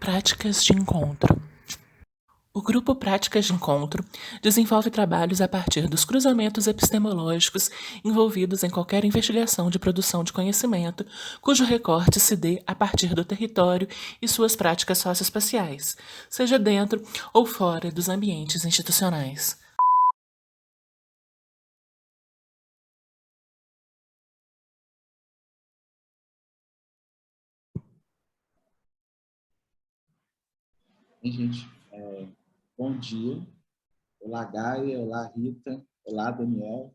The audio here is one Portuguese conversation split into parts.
Práticas de encontro. O grupo Práticas de Encontro desenvolve trabalhos a partir dos cruzamentos epistemológicos envolvidos em qualquer investigação de produção de conhecimento, cujo recorte se dê a partir do território e suas práticas socioespaciais, seja dentro ou fora dos ambientes institucionais. Hein, gente? Bom dia. Olá, Gaia. Olá, Rita. Olá, Daniel.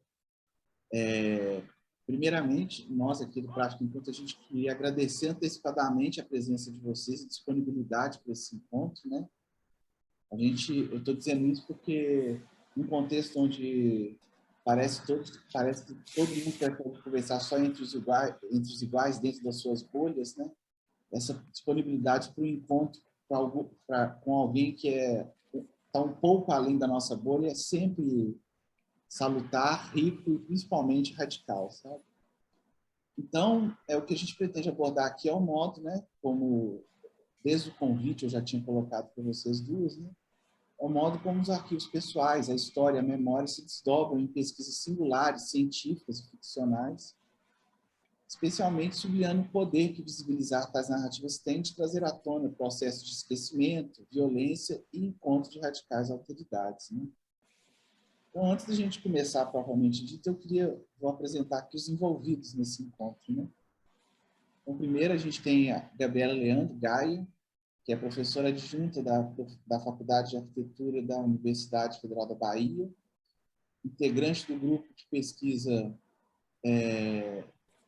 Primeiramente, nós aqui do Prático Encontro, a gente queria agradecer antecipadamente a presença de vocês e disponibilidade para esse encontro, né? Eu estou dizendo isso porque, num contexto onde parece que todo mundo prefere conversar só entre os iguais dentro das suas bolhas, né? Essa disponibilidade para o encontro com alguém que está um pouco além da nossa bolha é sempre salutar, rico e principalmente radical, sabe? Então, o que a gente pretende abordar aqui é o modo, né, como desde o convite eu já tinha colocado para vocês duas, né, é o modo como os arquivos pessoais, a história, a memória se desdobram em pesquisas singulares, científicas e ficcionais, especialmente sublinhando o poder que visibilizar tais narrativas tem de trazer à tona processos de esquecimento, violência e encontro de radicais autoridades, né? Então, antes da gente começar propriamente dito, vou apresentar aqui os envolvidos nesse encontro, né? Então, primeiro a gente tem a Gabriela Leandro Gaia, que é professora adjunta da Faculdade de Arquitetura da Universidade Federal da Bahia, integrante do grupo de pesquisa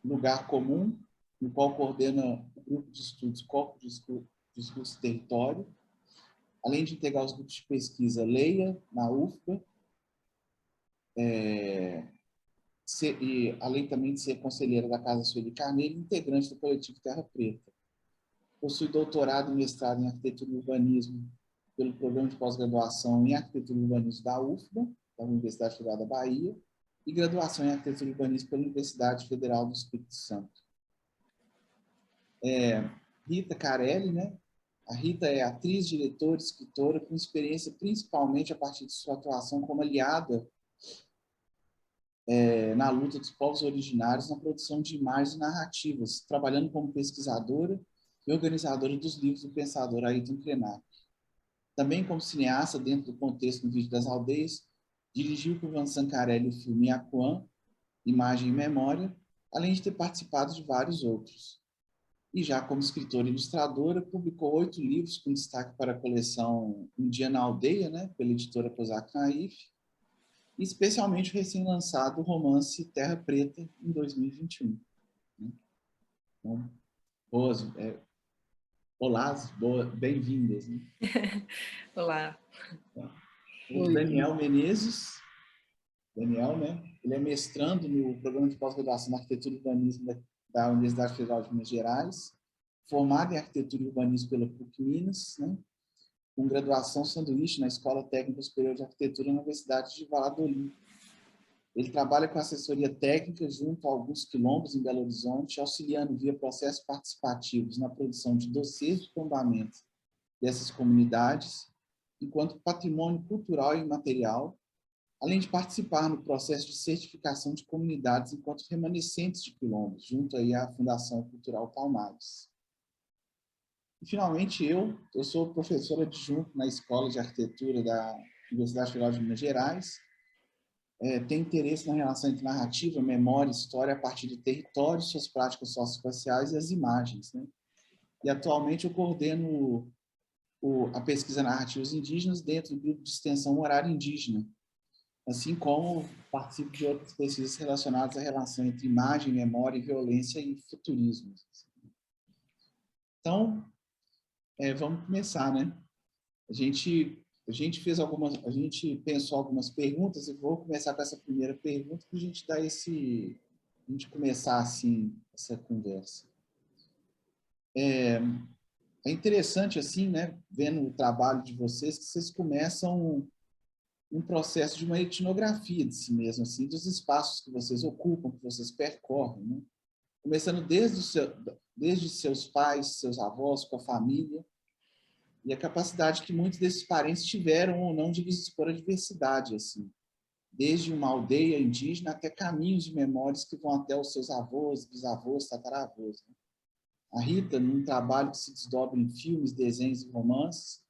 Lugar Comum, no qual coordena o grupo de estudos Corpo de Discurso e Território, além de integrar os grupos de pesquisa Leia, na UFBA, e além também de ser conselheira da Casa Sueli Carneiro, integrante do coletivo Terra Preta. Possui doutorado e mestrado em Arquitetura e Urbanismo pelo Programa de Pós-Graduação em Arquitetura e Urbanismo da UFBA, da Universidade Federal da Bahia, e graduação em Arquitetura e Urbanismo pela Universidade Federal do Espírito Santo. Rita Carelli, né? A Rita é atriz, diretora, escritora, com experiência principalmente a partir de sua atuação como aliada na luta dos povos originários na produção de imagens e narrativas, trabalhando como pesquisadora e organizadora dos livros do pensador Ayrton Krenak. Também como cineasta dentro do contexto do Vídeo das Aldeias, dirigiu com Ivan Sancarelli o filme Yacuã, Imagem e Memória, além de ter participado de vários outros. E já como escritora e ilustradora, publicou 8 livros com destaque para a coleção Um Dia na Aldeia, né, pela editora Kozak Naif, e especialmente o recém-lançado romance Terra Preta, em 2021. Então, olá, bem-vindas. Né? Olá. O Daniel Menezes, Daniel, né? Ele é mestrando no programa de pós-graduação em Arquitetura e Urbanismo da Universidade Federal de Minas Gerais, formado em Arquitetura e Urbanismo pela PUC Minas, né? Com graduação sanduíche na Escola Técnica Superior de Arquitetura na Universidade de Valladolid. Ele trabalha com assessoria técnica junto a alguns quilombos em Belo Horizonte, auxiliando via processos participativos na produção de dossiês de tombamento dessas comunidades, enquanto patrimônio cultural e imaterial, além de participar no processo de certificação de comunidades enquanto remanescentes de quilombos, junto aí à Fundação Cultural Palmares. E, finalmente, eu sou professora adjunto na Escola de Arquitetura da Universidade Federal de Minas Gerais, tenho interesse na relação entre narrativa, memória e história a partir de territórios, suas práticas socioespaciais e as imagens, né? E, atualmente, eu coordeno a pesquisa Narrativos Indígenas dentro do grupo de extensão Horário Indígena, assim como participo de outras pesquisas relacionadas à relação entre imagem, memória, violência e futurismo. Então, vamos começar, né? A gente pensou algumas perguntas e vou começar com essa primeira pergunta para a gente começar assim essa conversa. É interessante assim, né, vendo o trabalho de vocês, que vocês começam um processo de uma etnografia de si mesmo, assim, dos espaços que vocês ocupam, que vocês percorrem, né? Começando desde seus pais, seus avós, com a família, e a capacidade que muitos desses parentes tiveram ou não de expor a diversidade, assim, desde uma aldeia indígena até caminhos de memórias que vão até os seus avós, bisavós, tataravós. Né? A Rita, num trabalho que se desdobra em filmes, desenhos e romances,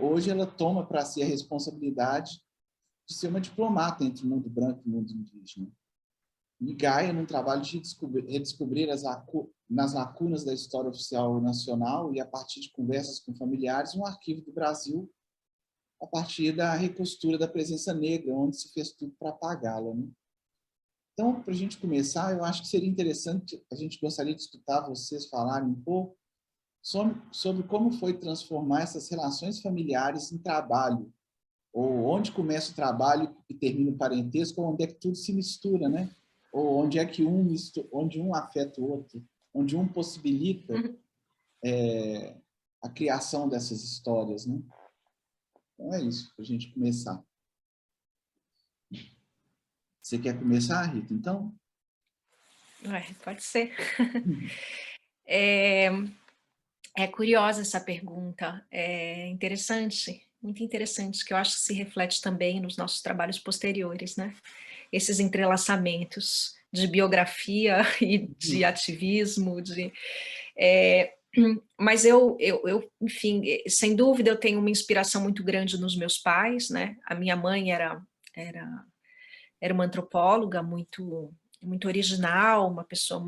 hoje ela toma para si a responsabilidade de ser uma diplomata entre o mundo branco e o mundo indígena. E Gaia, num trabalho de redescobrir nas lacunas da história oficial nacional e a partir de conversas com familiares, um arquivo do Brasil a partir da recostura da presença negra, onde se fez tudo para apagá-la. Né? Então, para a gente começar, eu acho que seria interessante, a gente gostaria de escutar vocês falarem um pouco sobre como foi transformar essas relações familiares em trabalho, ou onde começa o trabalho e termina o parentesco, ou onde é que tudo se mistura, né? Ou onde é que onde um afeta o outro, onde um possibilita a criação dessas histórias, né? Então é isso, para a gente começar. Você quer começar, Rita, então? Pode ser. É curiosa essa pergunta, é interessante, muito interessante, que eu acho que se reflete também nos nossos trabalhos posteriores, né? Esses entrelaçamentos de biografia e de ativismo, mas enfim, sem dúvida eu tenho uma inspiração muito grande nos meus pais, né? A minha mãe era uma antropóloga muito original, uma pessoa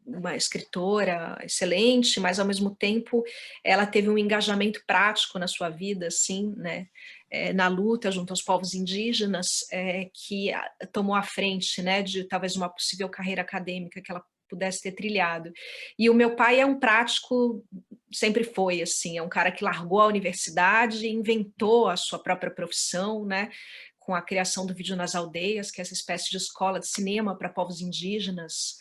uma escritora excelente, mas ao mesmo tempo ela teve um engajamento prático na sua vida, assim, né, na luta junto aos povos indígenas, que tomou a frente, né, de talvez uma possível carreira acadêmica que ela pudesse ter trilhado. E o meu pai é um prático, sempre foi assim, é um cara que largou a universidade, inventou a sua própria profissão, né, com a criação do Vídeo nas Aldeias, que é essa espécie de escola de cinema para povos indígenas,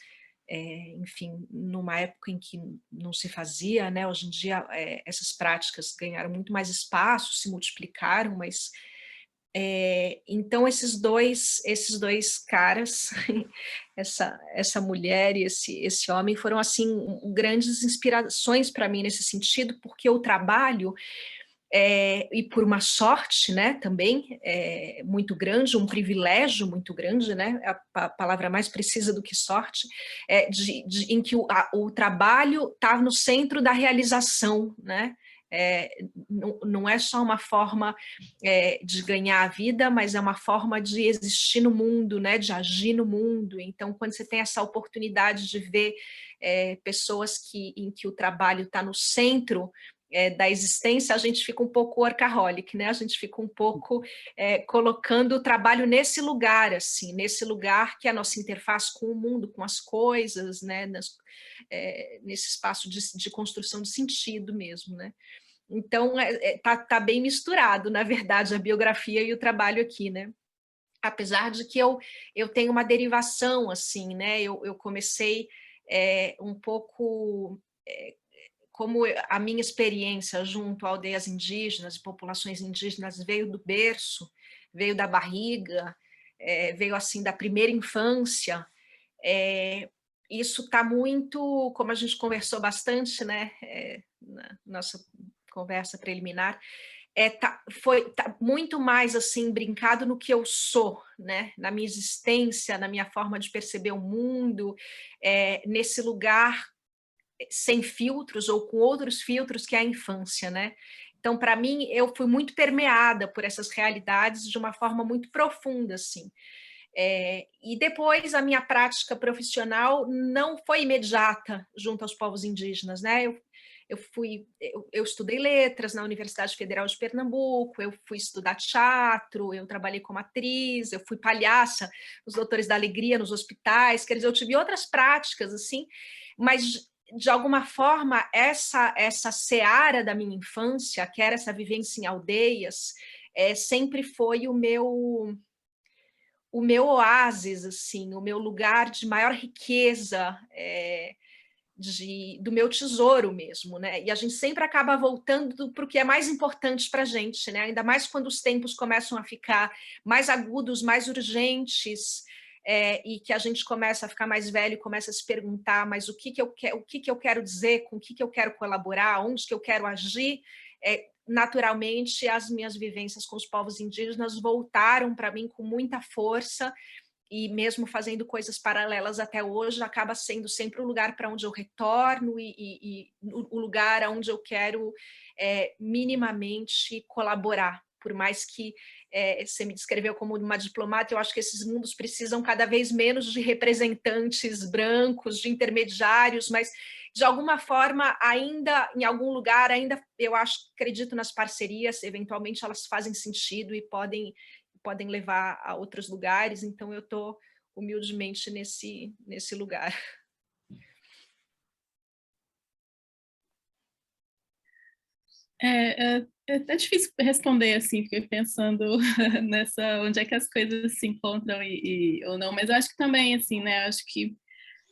enfim, numa época em que não se fazia, né? Hoje em dia essas práticas ganharam muito mais espaço, se multiplicaram, mas então esses dois caras, essa mulher e esse homem foram assim grandes inspirações para mim nesse sentido, porque o trabalho e por uma sorte, né, também muito grande, um privilégio muito grande, né, a palavra mais precisa do que sorte, em que o trabalho está no centro da realização, né, não é só uma forma de ganhar a vida, mas é uma forma de existir no mundo, né, de agir no mundo. Então, quando você tem essa oportunidade de ver pessoas em que o trabalho está no centro da existência, a gente fica um pouco workaholic, né? A gente fica um pouco colocando o trabalho nesse lugar, assim, nesse lugar que é a nossa interface com o mundo, com as coisas, né? Nesse espaço de construção de sentido mesmo, né? Então, tá bem misturado, na verdade, a biografia e o trabalho aqui, né? Apesar de que eu tenho uma derivação, assim, né? Eu comecei um pouco como a minha experiência junto a aldeias indígenas e populações indígenas veio do berço, veio da barriga, veio assim da primeira infância, isso está muito, como a gente conversou bastante, né, na nossa conversa preliminar, tá muito mais assim brincado no que eu sou, né, na minha existência, na minha forma de perceber o mundo, nesse lugar sem filtros ou com outros filtros que é a infância, né? Então, para mim, eu fui muito permeada por essas realidades de uma forma muito profunda, assim. E depois a minha prática profissional não foi imediata junto aos povos indígenas, né? Eu estudei letras na Universidade Federal de Pernambuco, eu fui estudar teatro, eu trabalhei como atriz, eu fui palhaça nos Doutores da Alegria, nos hospitais, quer dizer, eu tive outras práticas, assim, mas de alguma forma essa seara da minha infância, que era essa vivência em aldeias, sempre foi o meu oásis, assim, o meu lugar de maior riqueza, do meu tesouro mesmo, né? E a gente sempre acaba voltando para o que é mais importante para a gente, né? Ainda mais quando os tempos começam a ficar mais agudos, mais urgentes. e que a gente começa a ficar mais velho, começa a se perguntar, mas o que eu quero dizer, com o que eu quero colaborar, onde que eu quero agir, naturalmente as minhas vivências com os povos indígenas voltaram para mim com muita força, e mesmo fazendo coisas paralelas até hoje, acaba sendo sempre o lugar para onde eu retorno e o lugar onde eu quero minimamente colaborar, por mais que você me descreveu como uma diplomata, eu acho que esses mundos precisam cada vez menos de representantes brancos, de intermediários, mas de alguma forma, ainda em algum lugar, ainda eu acredito nas parcerias, eventualmente elas fazem sentido e podem levar a outros lugares, então eu estou humildemente nesse lugar. É difícil responder assim, fiquei pensando nessa onde é que as coisas se encontram ou não, mas eu acho que também assim, né? Acho que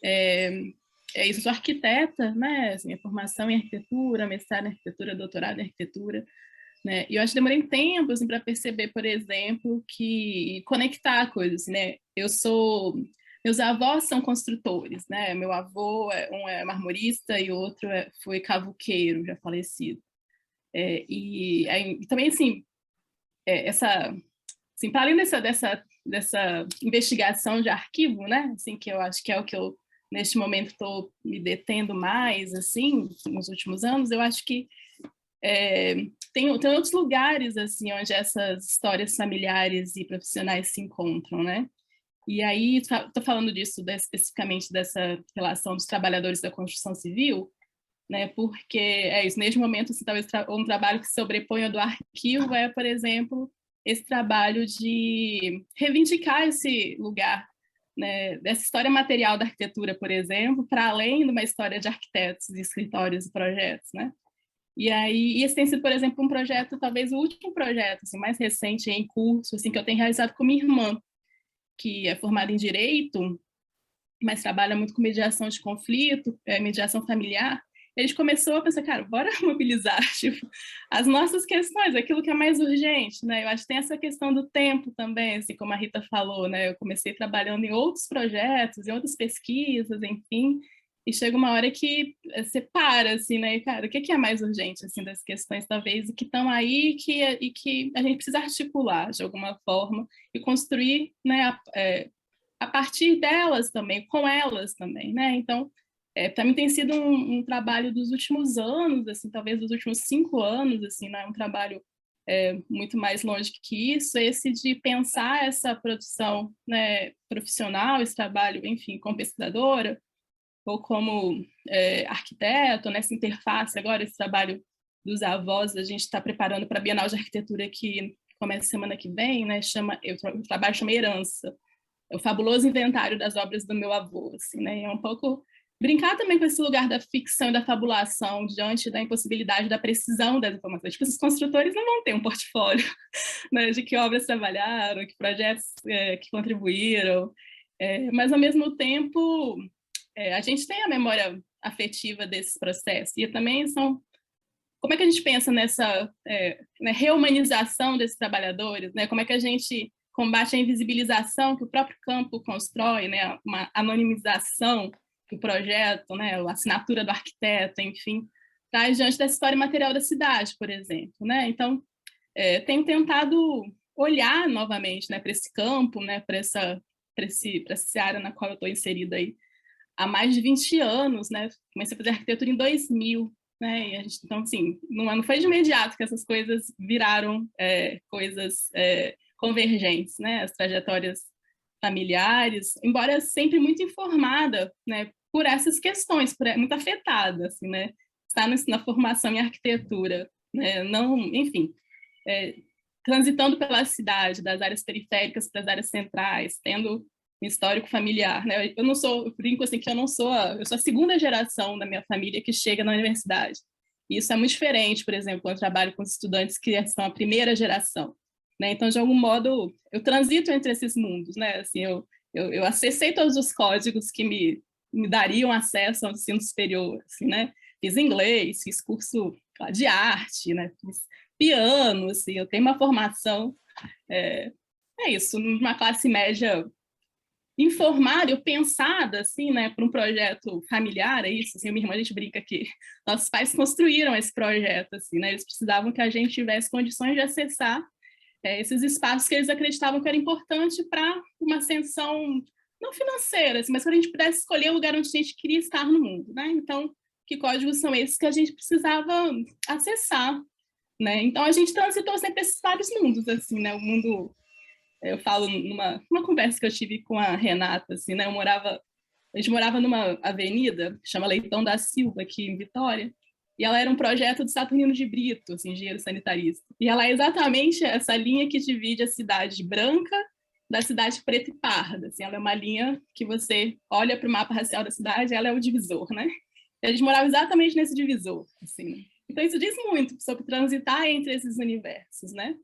é isso, eu sou arquiteta, né? Assim, a formação em arquitetura, mestrado em arquitetura, doutorado em arquitetura, né? E eu acho que demorei um tempo assim, para perceber, por exemplo, que conectar coisas, assim, né? Meus avós são construtores, né? Meu avô um é marmorista e o outro foi cavuqueiro, já falecido. E também assim, assim, para além dessa investigação de arquivo, né? Assim, que eu acho que é o que eu neste momento estou me detendo mais, assim, nos últimos anos, eu acho que tem outros lugares, assim, onde essas histórias familiares e profissionais se encontram, né? E aí, estou falando disso, especificamente dessa relação dos trabalhadores da construção civil, né? Porque é isso, neste momento, assim, talvez um trabalho que se sobreponha do arquivo por exemplo, esse trabalho de reivindicar esse lugar, né, dessa história material da arquitetura, por exemplo, para além de uma história de arquitetos, de escritórios e projetos, né? E aí, esse tem sido, por exemplo, um projeto, talvez o último projeto, assim, mais recente, em curso, assim, que eu tenho realizado com minha irmã, que é formada em Direito, mas trabalha muito com mediação de conflito, mediação familiar. A gente começou a pensar, cara, bora mobilizar tipo, as nossas questões, aquilo que é mais urgente, né? Eu acho que tem essa questão do tempo também, assim, como a Rita falou, né? Eu comecei trabalhando em outros projetos, em outras pesquisas, enfim, e chega uma hora que você para, assim, né? E, cara, o que é mais urgente, assim, das questões, talvez, que estão aí e que a gente precisa articular, de alguma forma, e construir, né, a partir delas também, com elas também, né? Então, para mim tem sido um trabalho dos últimos anos, assim, talvez dos últimos 5 anos, assim, né? Um trabalho muito mais longe que isso, esse de pensar essa produção, né, profissional, esse trabalho, enfim, como pesquisadora, ou como arquiteto, nessa interface agora, esse trabalho dos avós, a gente está preparando para a Bienal de Arquitetura que começa semana que vem, né? O trabalho chama Herança, é o fabuloso inventário das obras do meu avô, assim, né? É um pouco brincar também com esse lugar da ficção e da fabulação diante da impossibilidade da precisão das informações. Tipo, esses construtores não vão ter um portfólio, né, de que obras trabalharam, que projetos que contribuíram, mas, ao mesmo tempo, a gente tem a memória afetiva desses processos, e também como é que a gente pensa nessa né, reumanização desses trabalhadores, né? Como é que a gente combate a invisibilização que o próprio campo constrói, né? Uma anonimização do projeto, né? A assinatura do arquiteto, enfim, traz diante da história material da cidade, por exemplo, né? Então, tenho tentado olhar novamente, né, para esse campo, né, para essa área na qual eu estou inserida aí há mais de 20 anos, né? Comecei a fazer arquitetura em 2000, né? E então, assim, não foi de imediato que essas coisas viraram coisas convergentes, né? As trajetórias familiares, embora sempre muito informada, né? Por essas questões, muito afetada, assim, né? Está na formação em arquitetura, né? Não, enfim, transitando pela cidade, das áreas periféricas para as áreas centrais, tendo um histórico familiar, né? Eu brinco assim que eu sou a segunda geração da minha família que chega na universidade. E isso é muito diferente, por exemplo, quando eu trabalho com estudantes que são a primeira geração, né? Então, de algum modo, eu transito entre esses mundos, né? Assim, eu acessei todos os códigos que me dariam acesso ao ensino superior, assim, né? Fiz inglês, fiz curso de arte, né? Fiz piano, assim, eu tenho uma formação, isso, numa classe média informada, eu pensada, assim, né, para um projeto familiar, é isso, assim, minha irmã, a gente brinca que nossos pais construíram esse projeto, assim, né, eles precisavam que a gente tivesse condições de acessar esses espaços que eles acreditavam que era importante para uma ascensão, não financeira, assim, mas que a gente pudesse escolher o lugar onde a gente queria estar no mundo, né, então, que códigos são esses que a gente precisava acessar, né, então a gente transitou sempre esses vários mundos, assim, né, o mundo... Eu falo numa conversa que eu tive com a Renata, assim, né? A gente morava numa avenida, que chama Leitão da Silva, aqui em Vitória, e ela era um projeto do Saturnino de Brito, assim, engenheiro sanitarista. E ela é exatamente essa linha que divide a cidade branca da cidade preta e parda. Assim, ela é uma linha que você olha para o mapa racial da cidade, ela é o divisor, né? E a gente morava exatamente nesse divisor, assim, né? Então isso diz muito sobre transitar entre esses universos, né?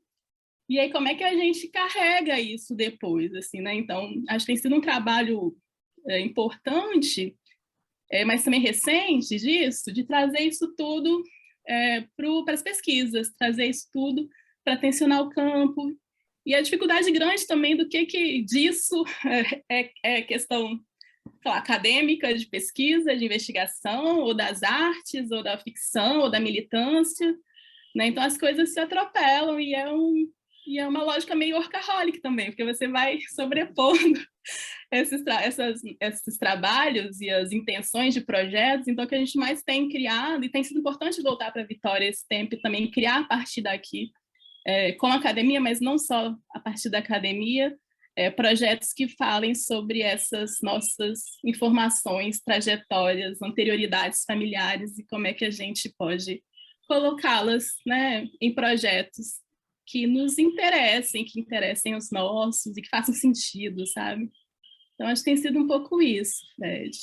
E aí, como é que a gente carrega isso depois, assim, né? Então, acho que tem sido um trabalho importante, mas também recente disso, de trazer isso tudo para as pesquisas, trazer isso tudo para tensionar o campo. E a dificuldade grande também do que disso é questão, sei lá, acadêmica, de pesquisa, de investigação, ou das artes, ou da ficção, ou da militância, né? Então, as coisas se atropelam e é uma lógica meio workaholic também, porque você vai sobrepondo esses trabalhos e as intenções de projetos. Então, o que a gente mais tem criado, e tem sido importante voltar para a Vitória esse tempo e também criar a partir daqui, com a academia, mas não só a partir da academia, projetos que falem sobre essas nossas informações, trajetórias, anterioridades familiares e como é que a gente pode colocá-las, né, em projetos que nos interessem, que interessem os nossos e que façam sentido, sabe? Então, acho que tem sido um pouco isso, Fred.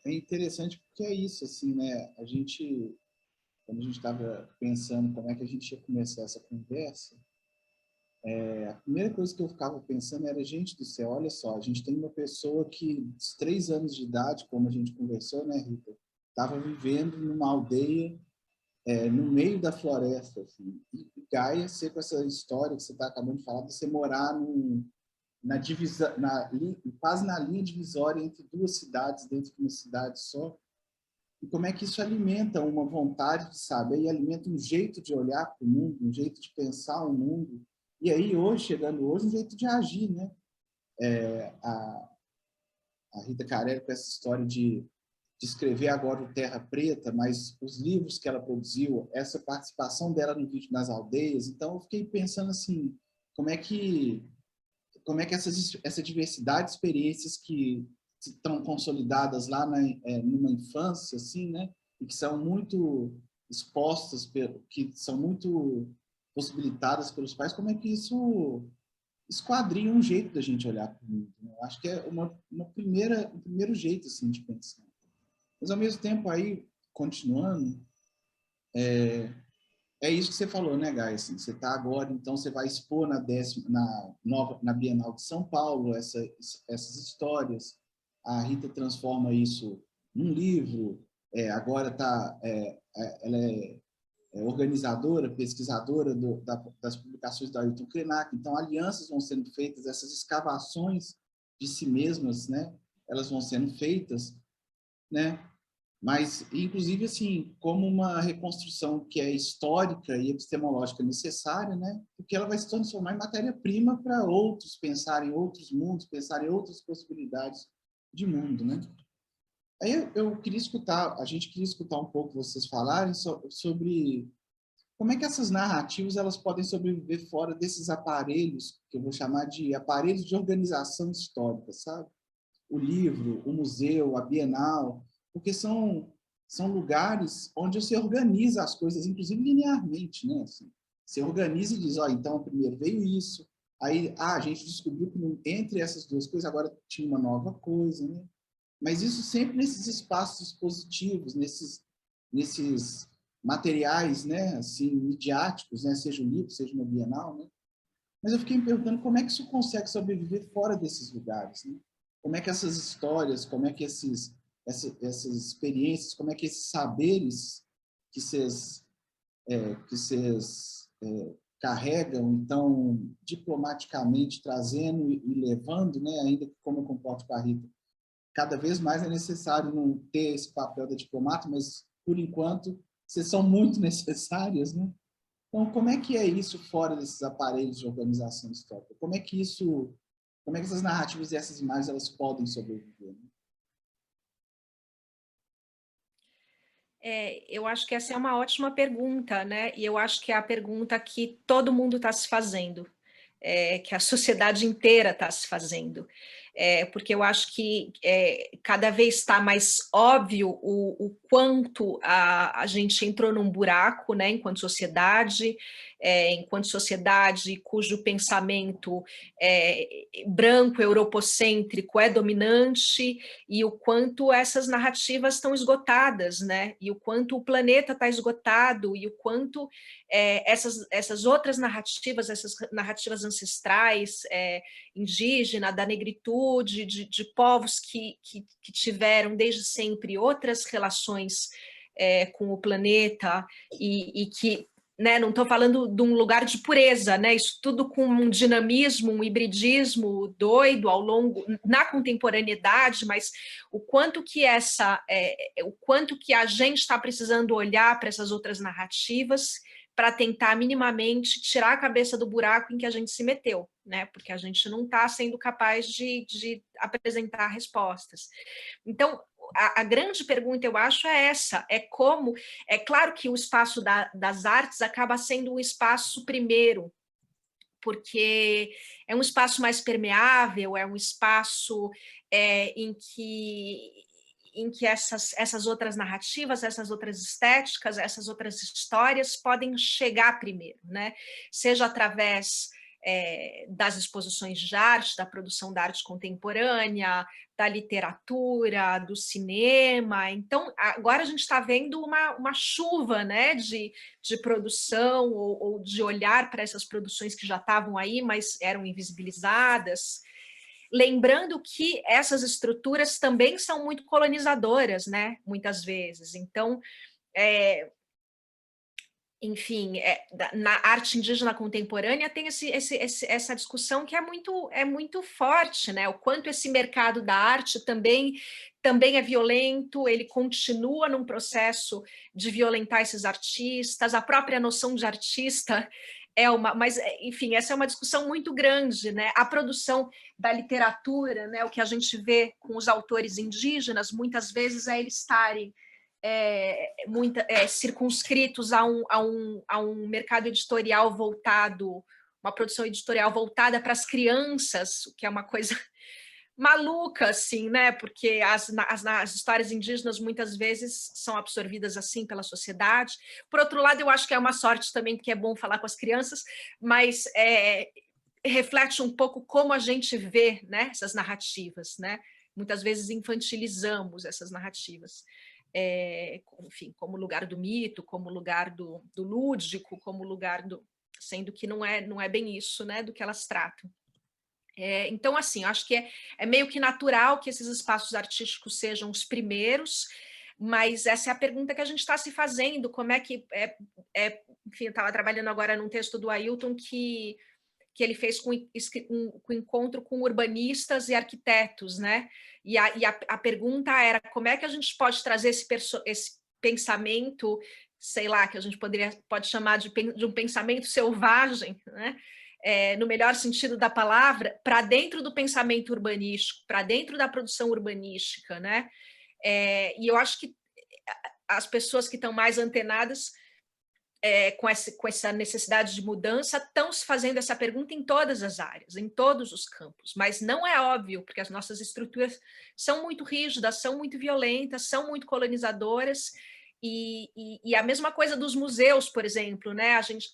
É interessante porque é isso, assim, né? Quando a gente estava pensando como é que a gente ia começar essa conversa, a primeira coisa que eu ficava pensando era, gente do céu, olha só, a gente tem uma pessoa que, dos 3 anos de idade, como a gente conversou, né, Rita, estava vivendo numa aldeia no meio da floresta, assim. E Gaia, você com essa história que você está acabando de falar, de você morar quase na linha divisória entre 2 cidades, dentro de uma cidade só, e como é que isso alimenta uma vontade de saber e alimenta um jeito de olhar para o mundo, um jeito de pensar o mundo, e aí chegando hoje, um jeito de agir, né? A Rita Carelli com essa história de escrever agora o Terra Preta, mas os livros que ela produziu, essa participação dela no vídeo nas aldeias, então eu fiquei pensando assim, como é que essa diversidade de experiências que estão consolidadas lá numa infância, assim, né, e que são muito expostas, que são muito possibilitadas pelos pais, como é que isso esquadrinha um jeito da gente olhar para o mundo, né? Eu acho que é um primeiro jeito assim de pensar. Mas, ao mesmo tempo, aí, continuando, é isso que você falou, né, Gaia? Assim, você está agora, então, você vai expor na Bienal de São Paulo essas histórias. A Rita transforma isso num livro, agora ela é organizadora, pesquisadora das publicações da Ailton Krenak. Então, alianças vão sendo feitas, essas escavações de si mesmas, né? Elas vão sendo feitas, né? Mas, inclusive, assim, como uma reconstrução que é histórica e epistemológica necessária, né? Porque ela vai se transformar em matéria-prima para outros pensarem outros mundos, pensarem outras possibilidades de mundo, né? Aí a gente queria escutar um pouco vocês falarem sobre como é que essas narrativas elas podem sobreviver fora desses aparelhos, que eu vou chamar de aparelhos de organização histórica, sabe? O livro, o museu, a Bienal, porque são lugares onde você organiza as coisas, inclusive linearmente, né? Assim, você organiza e diz, então primeiro veio isso, aí a gente descobriu que entre essas 2 coisas agora tinha uma nova coisa, né? Mas isso sempre nesses espaços expositivos, nesses materiais, né, assim, midiáticos, né, seja um livro, seja uma Bienal, né? Mas eu fiquei me perguntando como é que isso consegue sobreviver fora desses lugares, né? Como é que essas histórias, como é que essas experiências, como é que esses saberes que vocês carregam, então, diplomaticamente trazendo e levando, né, ainda que, como eu concordo com a Rita, cada vez mais é necessário não ter esse papel da diplomata, mas, por enquanto, vocês são muito necessárias, né? Então, como é que é isso fora desses aparelhos de organização histórica? Como é que essas narrativas e essas imagens elas podem sobreviver? Né? Eu acho que essa é uma ótima pergunta, né? E eu acho que é a pergunta que todo mundo está se fazendo, que a sociedade inteira está se fazendo. Porque eu acho que cada vez está mais óbvio o quanto a gente entrou num buraco, né, enquanto sociedade cujo pensamento branco, europocêntrico é dominante, e o quanto essas narrativas estão esgotadas, né, e o quanto o planeta está esgotado, e o quanto essas outras narrativas, essas narrativas ancestrais, indígena, da negritude, de povos que tiveram desde sempre outras relações com o planeta e que, né, não estou falando de um lugar de pureza, né, isso tudo com um dinamismo, um hibridismo doido ao longo, na contemporaneidade, mas o quanto que o quanto que a gente está precisando olhar para essas outras narrativas para tentar minimamente tirar a cabeça do buraco em que a gente se meteu, né? Porque a gente não está sendo capaz de apresentar respostas. Então, a grande pergunta, eu acho, é essa, é claro que o espaço das artes acaba sendo um espaço primeiro, porque é um espaço mais permeável, é um espaço em que essas outras narrativas, essas outras estéticas, essas outras histórias podem chegar primeiro, né? Seja através das exposições de arte, da produção da arte contemporânea, da literatura, do cinema. Então, agora a gente está vendo uma chuva, né, de produção ou de olhar para essas produções que já estavam aí, mas eram invisibilizadas. Lembrando que essas estruturas também são muito colonizadoras, né, muitas vezes. Então, enfim, na arte indígena contemporânea tem essa discussão que é muito forte, né? O quanto esse mercado da arte também é violento, ele continua num processo de violentar esses artistas, a própria noção de artista mas, enfim, essa é uma discussão muito grande, né? A produção da literatura, né? O que a gente vê com os autores indígenas, muitas vezes é eles estarem circunscritos a um mercado editorial voltado, uma produção editorial voltada para as crianças, o que é uma coisa maluca, assim, né? Porque as histórias indígenas muitas vezes são absorvidas assim pela sociedade. Por outro lado, eu acho que é uma sorte também, porque é bom falar com as crianças, mas reflete um pouco como a gente vê, né, essas narrativas, né? Muitas vezes infantilizamos essas narrativas. Enfim, como lugar do mito, como lugar do lúdico, como lugar sendo que não é bem isso, né, do que elas tratam. Então, assim, acho que é meio que natural que esses espaços artísticos sejam os primeiros, mas essa é a pergunta que a gente está se fazendo, como é que... enfim, eu estava trabalhando agora num texto do Ailton que ele fez com encontro com urbanistas e arquitetos, né? E a pergunta era como é que a gente pode trazer esse pensamento, sei lá, que a gente pode chamar de um pensamento selvagem, né? No melhor sentido da palavra, para dentro do pensamento urbanístico, para dentro da produção urbanística, né? E eu acho que as pessoas que estão mais antenadas com essa necessidade de mudança, estão se fazendo essa pergunta em todas as áreas, em todos os campos, mas não é óbvio, porque as nossas estruturas são muito rígidas, são muito violentas, são muito colonizadoras, e a mesma coisa dos museus, por exemplo, né? A gente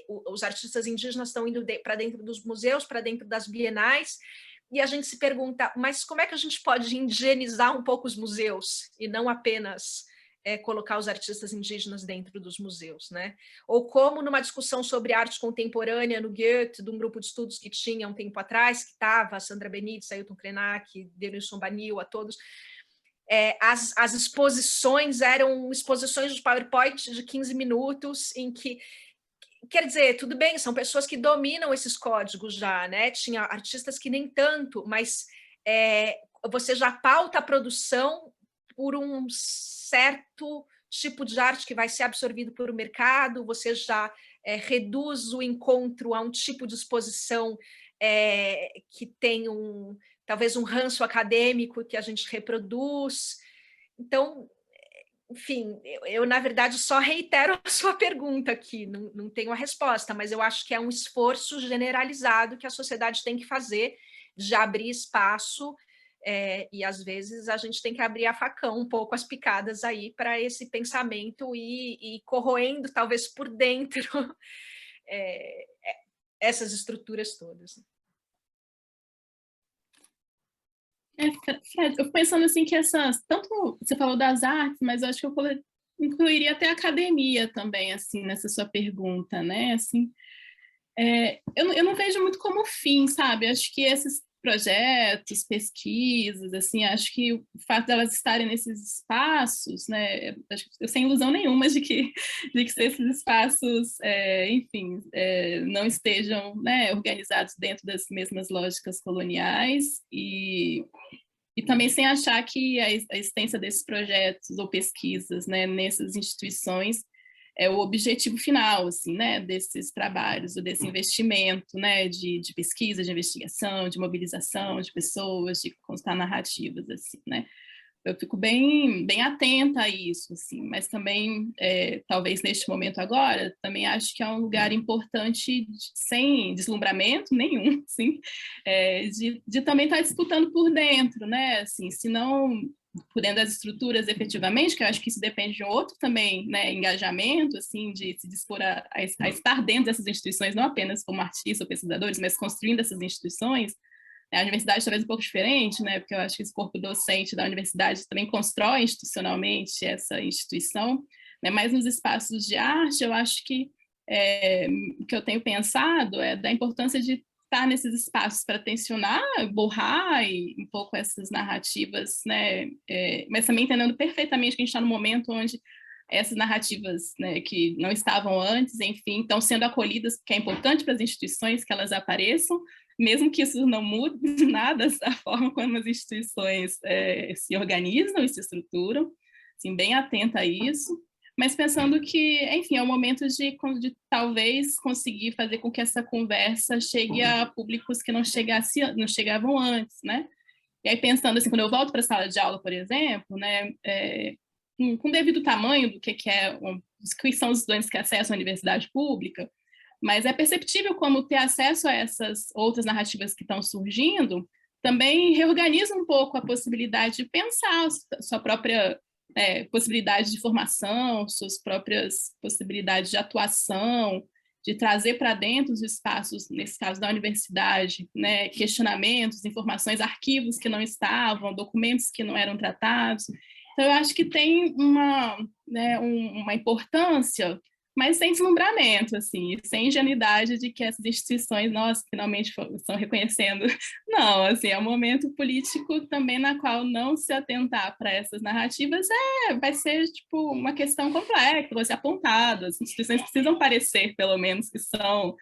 os artistas indígenas estão indo para dentro dos museus, para dentro das bienais, e a gente se pergunta, mas como é que a gente pode indigenizar um pouco os museus, e não apenas colocar os artistas indígenas dentro dos museus, né? Ou como numa discussão sobre arte contemporânea no Goethe, de um grupo de estudos que tinha um tempo atrás, que estava a Sandra Benites, Ailton Krenak, Denilson Banil, a todos, as exposições eram exposições de PowerPoint de 15 minutos, em que quer dizer, tudo bem, são pessoas que dominam esses códigos já, né? Tinha artistas que nem tanto, mas você já pauta a produção por um certo tipo de arte que vai ser absorvido por o mercado, você já reduz o encontro a um tipo de exposição que tem talvez um ranço acadêmico que a gente reproduz. Então, enfim, eu na verdade só reitero a sua pergunta aqui, não tenho a resposta, mas eu acho que é um esforço generalizado que a sociedade tem que fazer de abrir espaço, e às vezes a gente tem que abrir a facão um pouco as picadas aí para esse pensamento e corroendo talvez por dentro essas estruturas todas. Eu fico pensando assim que tanto você falou das artes, mas eu acho que eu incluiria até a academia também, assim, nessa sua pergunta, né? Assim, eu não vejo muito como fim, sabe? Acho que esses projetos, pesquisas, assim, acho que o fato delas estarem nesses espaços, né? Acho que eu sem ilusão nenhuma de que esses espaços, enfim, não estejam, né, organizados dentro das mesmas lógicas coloniais e também sem achar que a existência desses projetos ou pesquisas, né, nessas instituições é o objetivo final, assim, né, desses trabalhos, ou desse investimento, né, de pesquisa, de investigação, de mobilização de pessoas, de constar narrativas, assim, né. Eu fico bem atenta a isso, assim, mas também, talvez neste momento agora, também acho que é um lugar importante, sem deslumbramento nenhum, assim, de também estar disputando por dentro, né, assim, se não por dentro das estruturas efetivamente, que eu acho que isso depende de outro também, né, engajamento, assim, de se dispor a estar dentro dessas instituições, não apenas como artistas ou pesquisadores, mas construindo essas instituições. A universidade talvez um pouco diferente, né, porque eu acho que esse corpo docente da universidade também constrói institucionalmente essa instituição, né, mas nos espaços de arte eu acho que o que eu tenho pensado é da importância de estar nesses espaços para tensionar, borrar um pouco essas narrativas, né, mas também entendendo perfeitamente que a gente está no momento onde essas narrativas, né, que não estavam antes, enfim, estão sendo acolhidas, porque é importante para as instituições que elas apareçam, mesmo que isso não mude nada a forma como as instituições se organizam e se estruturam, assim, bem atenta a isso, mas pensando que, enfim, é o momento de talvez conseguir fazer com que essa conversa chegue a públicos que não chegavam antes, né? E aí pensando assim, quando eu volto para a sala de aula, por exemplo, né, com devido tamanho do que são os estudantes que acessam a universidade pública, mas é perceptível como ter acesso a essas outras narrativas que estão surgindo também reorganiza um pouco a possibilidade de pensar sua própria possibilidade de formação, suas próprias possibilidades de atuação, de trazer para dentro dos espaços, nesse caso da universidade, né, questionamentos, informações, arquivos que não estavam, documentos que não eram tratados. Então, eu acho que tem uma importância, mas sem deslumbramento, assim, sem ingenuidade de que essas instituições, nossa, finalmente estão reconhecendo. Não, assim, é um momento político também na qual não se atentar para essas narrativas vai ser, tipo, uma questão complexa, vai ser apontado. As instituições precisam parecer, pelo menos, que são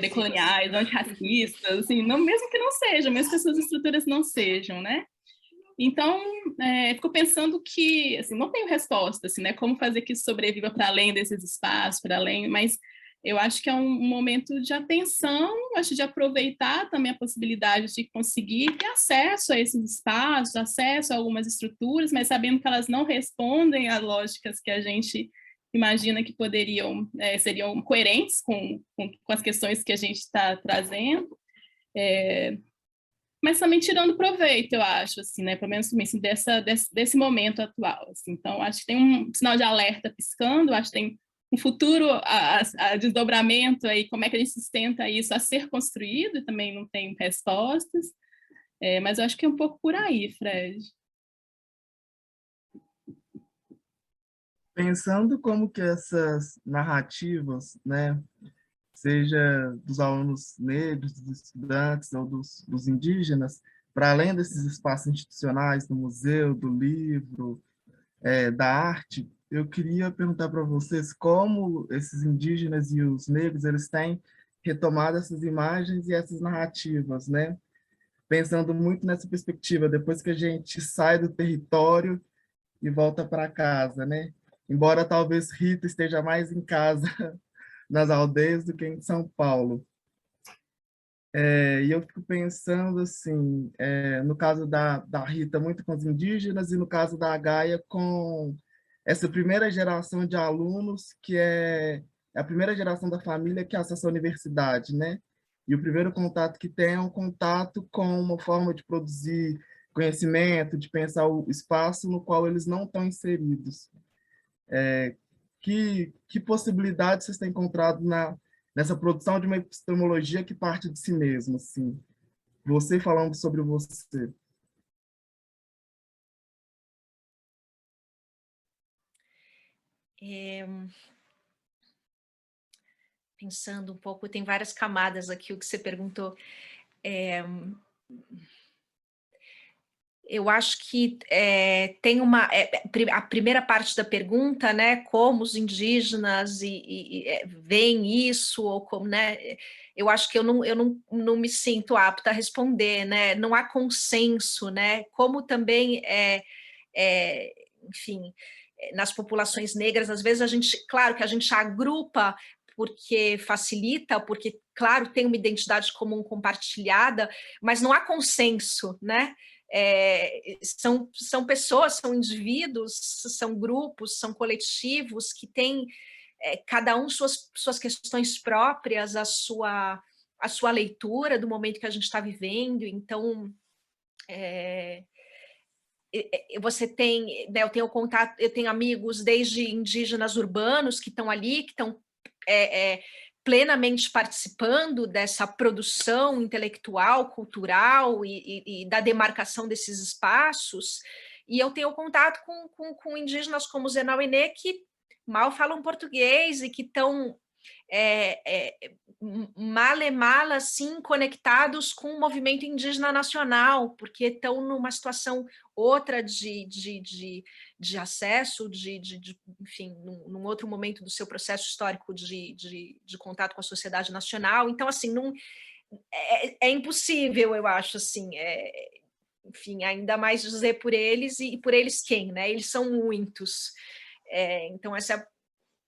decoloniais, antirracistas, assim, não, mesmo que não sejam, mesmo que as suas estruturas não sejam, né? Então, fico pensando que, assim, não tenho resposta, assim, né, como fazer que isso sobreviva para além desses espaços, para além, mas eu acho que é um momento de atenção, acho de aproveitar também a possibilidade de conseguir ter acesso a esses espaços, acesso a algumas estruturas, mas sabendo que elas não respondem a lógicas que a gente imagina que seriam coerentes com as questões que a gente está trazendo, mas também tirando proveito, eu acho, assim, né? Pelo menos assim, desse momento atual. Assim. Então, acho que tem um sinal de alerta piscando, acho que tem um futuro a desdobramento aí, como é que a gente sustenta isso a ser construído, e também não tem respostas, mas eu acho que é um pouco por aí, Fred. Pensando como que essas narrativas, né, seja dos alunos negros, dos estudantes ou dos indígenas, para além desses espaços institucionais, do museu, do livro, da arte, eu queria perguntar para vocês como esses indígenas e os negros eles têm retomado essas imagens e essas narrativas, né? Pensando muito nessa perspectiva, depois que a gente sai do território e volta para casa, né? Embora talvez Rita esteja mais em casa nas aldeias do que em São Paulo. E eu fico pensando assim, no caso da Rita, muito com os indígenas, e no caso da Gaia, com essa primeira geração de alunos, que é a primeira geração da família que acessa a universidade, né? E o primeiro contato que tem é um contato com uma forma de produzir conhecimento, de pensar o espaço no qual eles não estão inseridos. Que possibilidades vocês têm encontrado nessa produção de uma epistemologia que parte de si mesmo, assim? Você falando sobre você. Pensando um pouco, tem várias camadas aqui, o que você perguntou. Eu acho que tem a primeira parte da pergunta, né? Como os indígenas veem isso, ou como, né? Eu acho que eu não me sinto apta a responder, né? Não há consenso, né? Como também enfim, nas populações negras, às vezes claro que a gente agrupa porque facilita, porque, claro, tem uma identidade comum compartilhada, mas não há consenso, né? São pessoas, são indivíduos, são grupos, são coletivos que têm cada um suas questões próprias, a sua leitura do momento que a gente está vivendo. Então, você tem, né, eu tenho contato, eu tenho amigos desde indígenas urbanos que estão ali, que estão plenamente participando dessa produção intelectual, cultural e da demarcação desses espaços, e eu tenho contato com indígenas como Zenauenê, que mal falam português e que estão mal assim, conectados com o movimento indígena nacional, porque estão numa situação outra de acesso, enfim, num outro momento do seu processo histórico de contato com a sociedade nacional. Então, assim, não, é impossível, eu acho, assim, enfim, ainda mais dizer por eles, e por eles quem, né? Eles são muitos. Então, essa é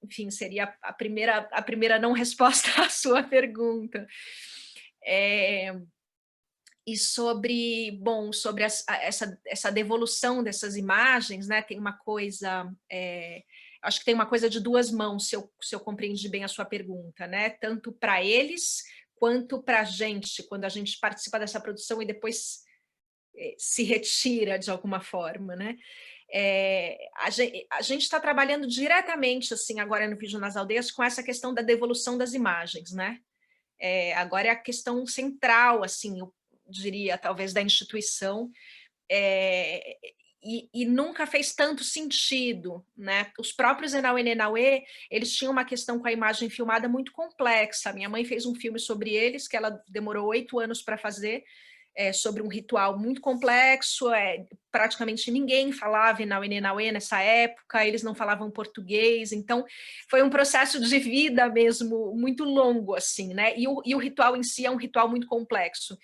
enfim, seria a primeira não resposta à sua pergunta. E sobre essa devolução dessas imagens, né? Tem uma coisa, acho que tem uma coisa de duas mãos, se eu compreendi bem a sua pergunta, né? Tanto para eles quanto para a gente, quando a gente participa dessa produção e depois se retira de alguma forma, né? A gente está trabalhando diretamente, assim, agora no Vídeo nas Aldeias, com essa questão da devolução das imagens, né? Agora é a questão central, assim, eu diria, talvez, da instituição, e nunca fez tanto sentido, né? Os próprios Enauê, eles tinham uma questão com a imagem filmada muito complexa. Minha mãe fez um filme sobre eles, que ela demorou 8 anos para fazer, sobre um ritual muito complexo, praticamente ninguém falava Enauê nessa época, eles não falavam português, então foi um processo de vida mesmo muito longo, assim, né? E o ritual em si é um ritual muito complexo,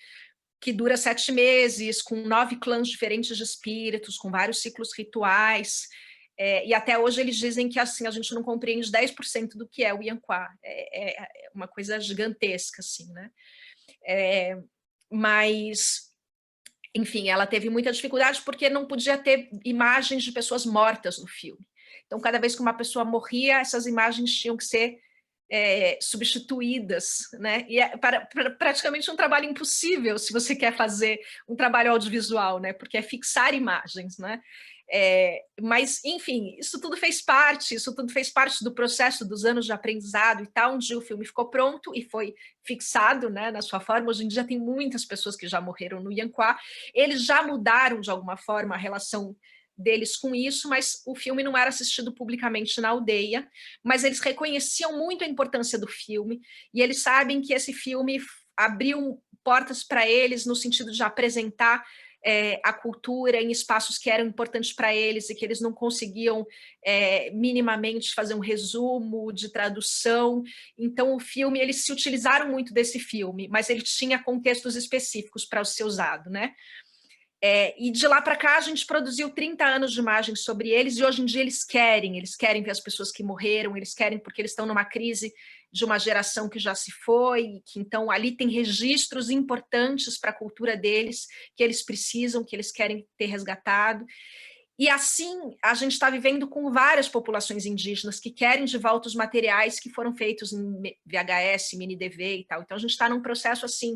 que dura 7 meses, com 9 clãs diferentes de espíritos, com vários ciclos rituais, e até hoje eles dizem que assim a gente não compreende 10% do que é o Ianquá, é uma coisa gigantesca, assim, né? Mas, enfim, ela teve muita dificuldade porque não podia ter imagens de pessoas mortas no filme. Então, cada vez que uma pessoa morria, essas imagens tinham que ser substituídas, né? E é praticamente um trabalho impossível se você quer fazer um trabalho audiovisual, né? Porque é fixar imagens, né? Mas, enfim, isso tudo fez parte do processo dos anos de aprendizado e tal. Um dia o filme ficou pronto e foi fixado, né, na sua forma. Hoje em dia tem muitas pessoas que já morreram no Ianquá. Eles já mudaram, de alguma forma, a relação deles com isso, mas o filme não era assistido publicamente na aldeia, mas eles reconheciam muito a importância do filme, e eles sabem que esse filme abriu portas para eles no sentido de apresentar a cultura em espaços que eram importantes para eles e que eles não conseguiam minimamente fazer um resumo de tradução. Então, o filme, eles se utilizaram muito desse filme, mas ele tinha contextos específicos para ser usado, né? E de lá para cá a gente produziu 30 anos de imagens sobre eles, e hoje em dia eles querem ver as pessoas que morreram, eles querem porque eles estão numa crise de uma geração que já se foi, que então ali tem registros importantes para a cultura deles, que eles precisam, que eles querem ter resgatado. E assim a gente está vivendo com várias populações indígenas que querem de volta os materiais que foram feitos em VHS, mini DV e tal. Então a gente está num processo assim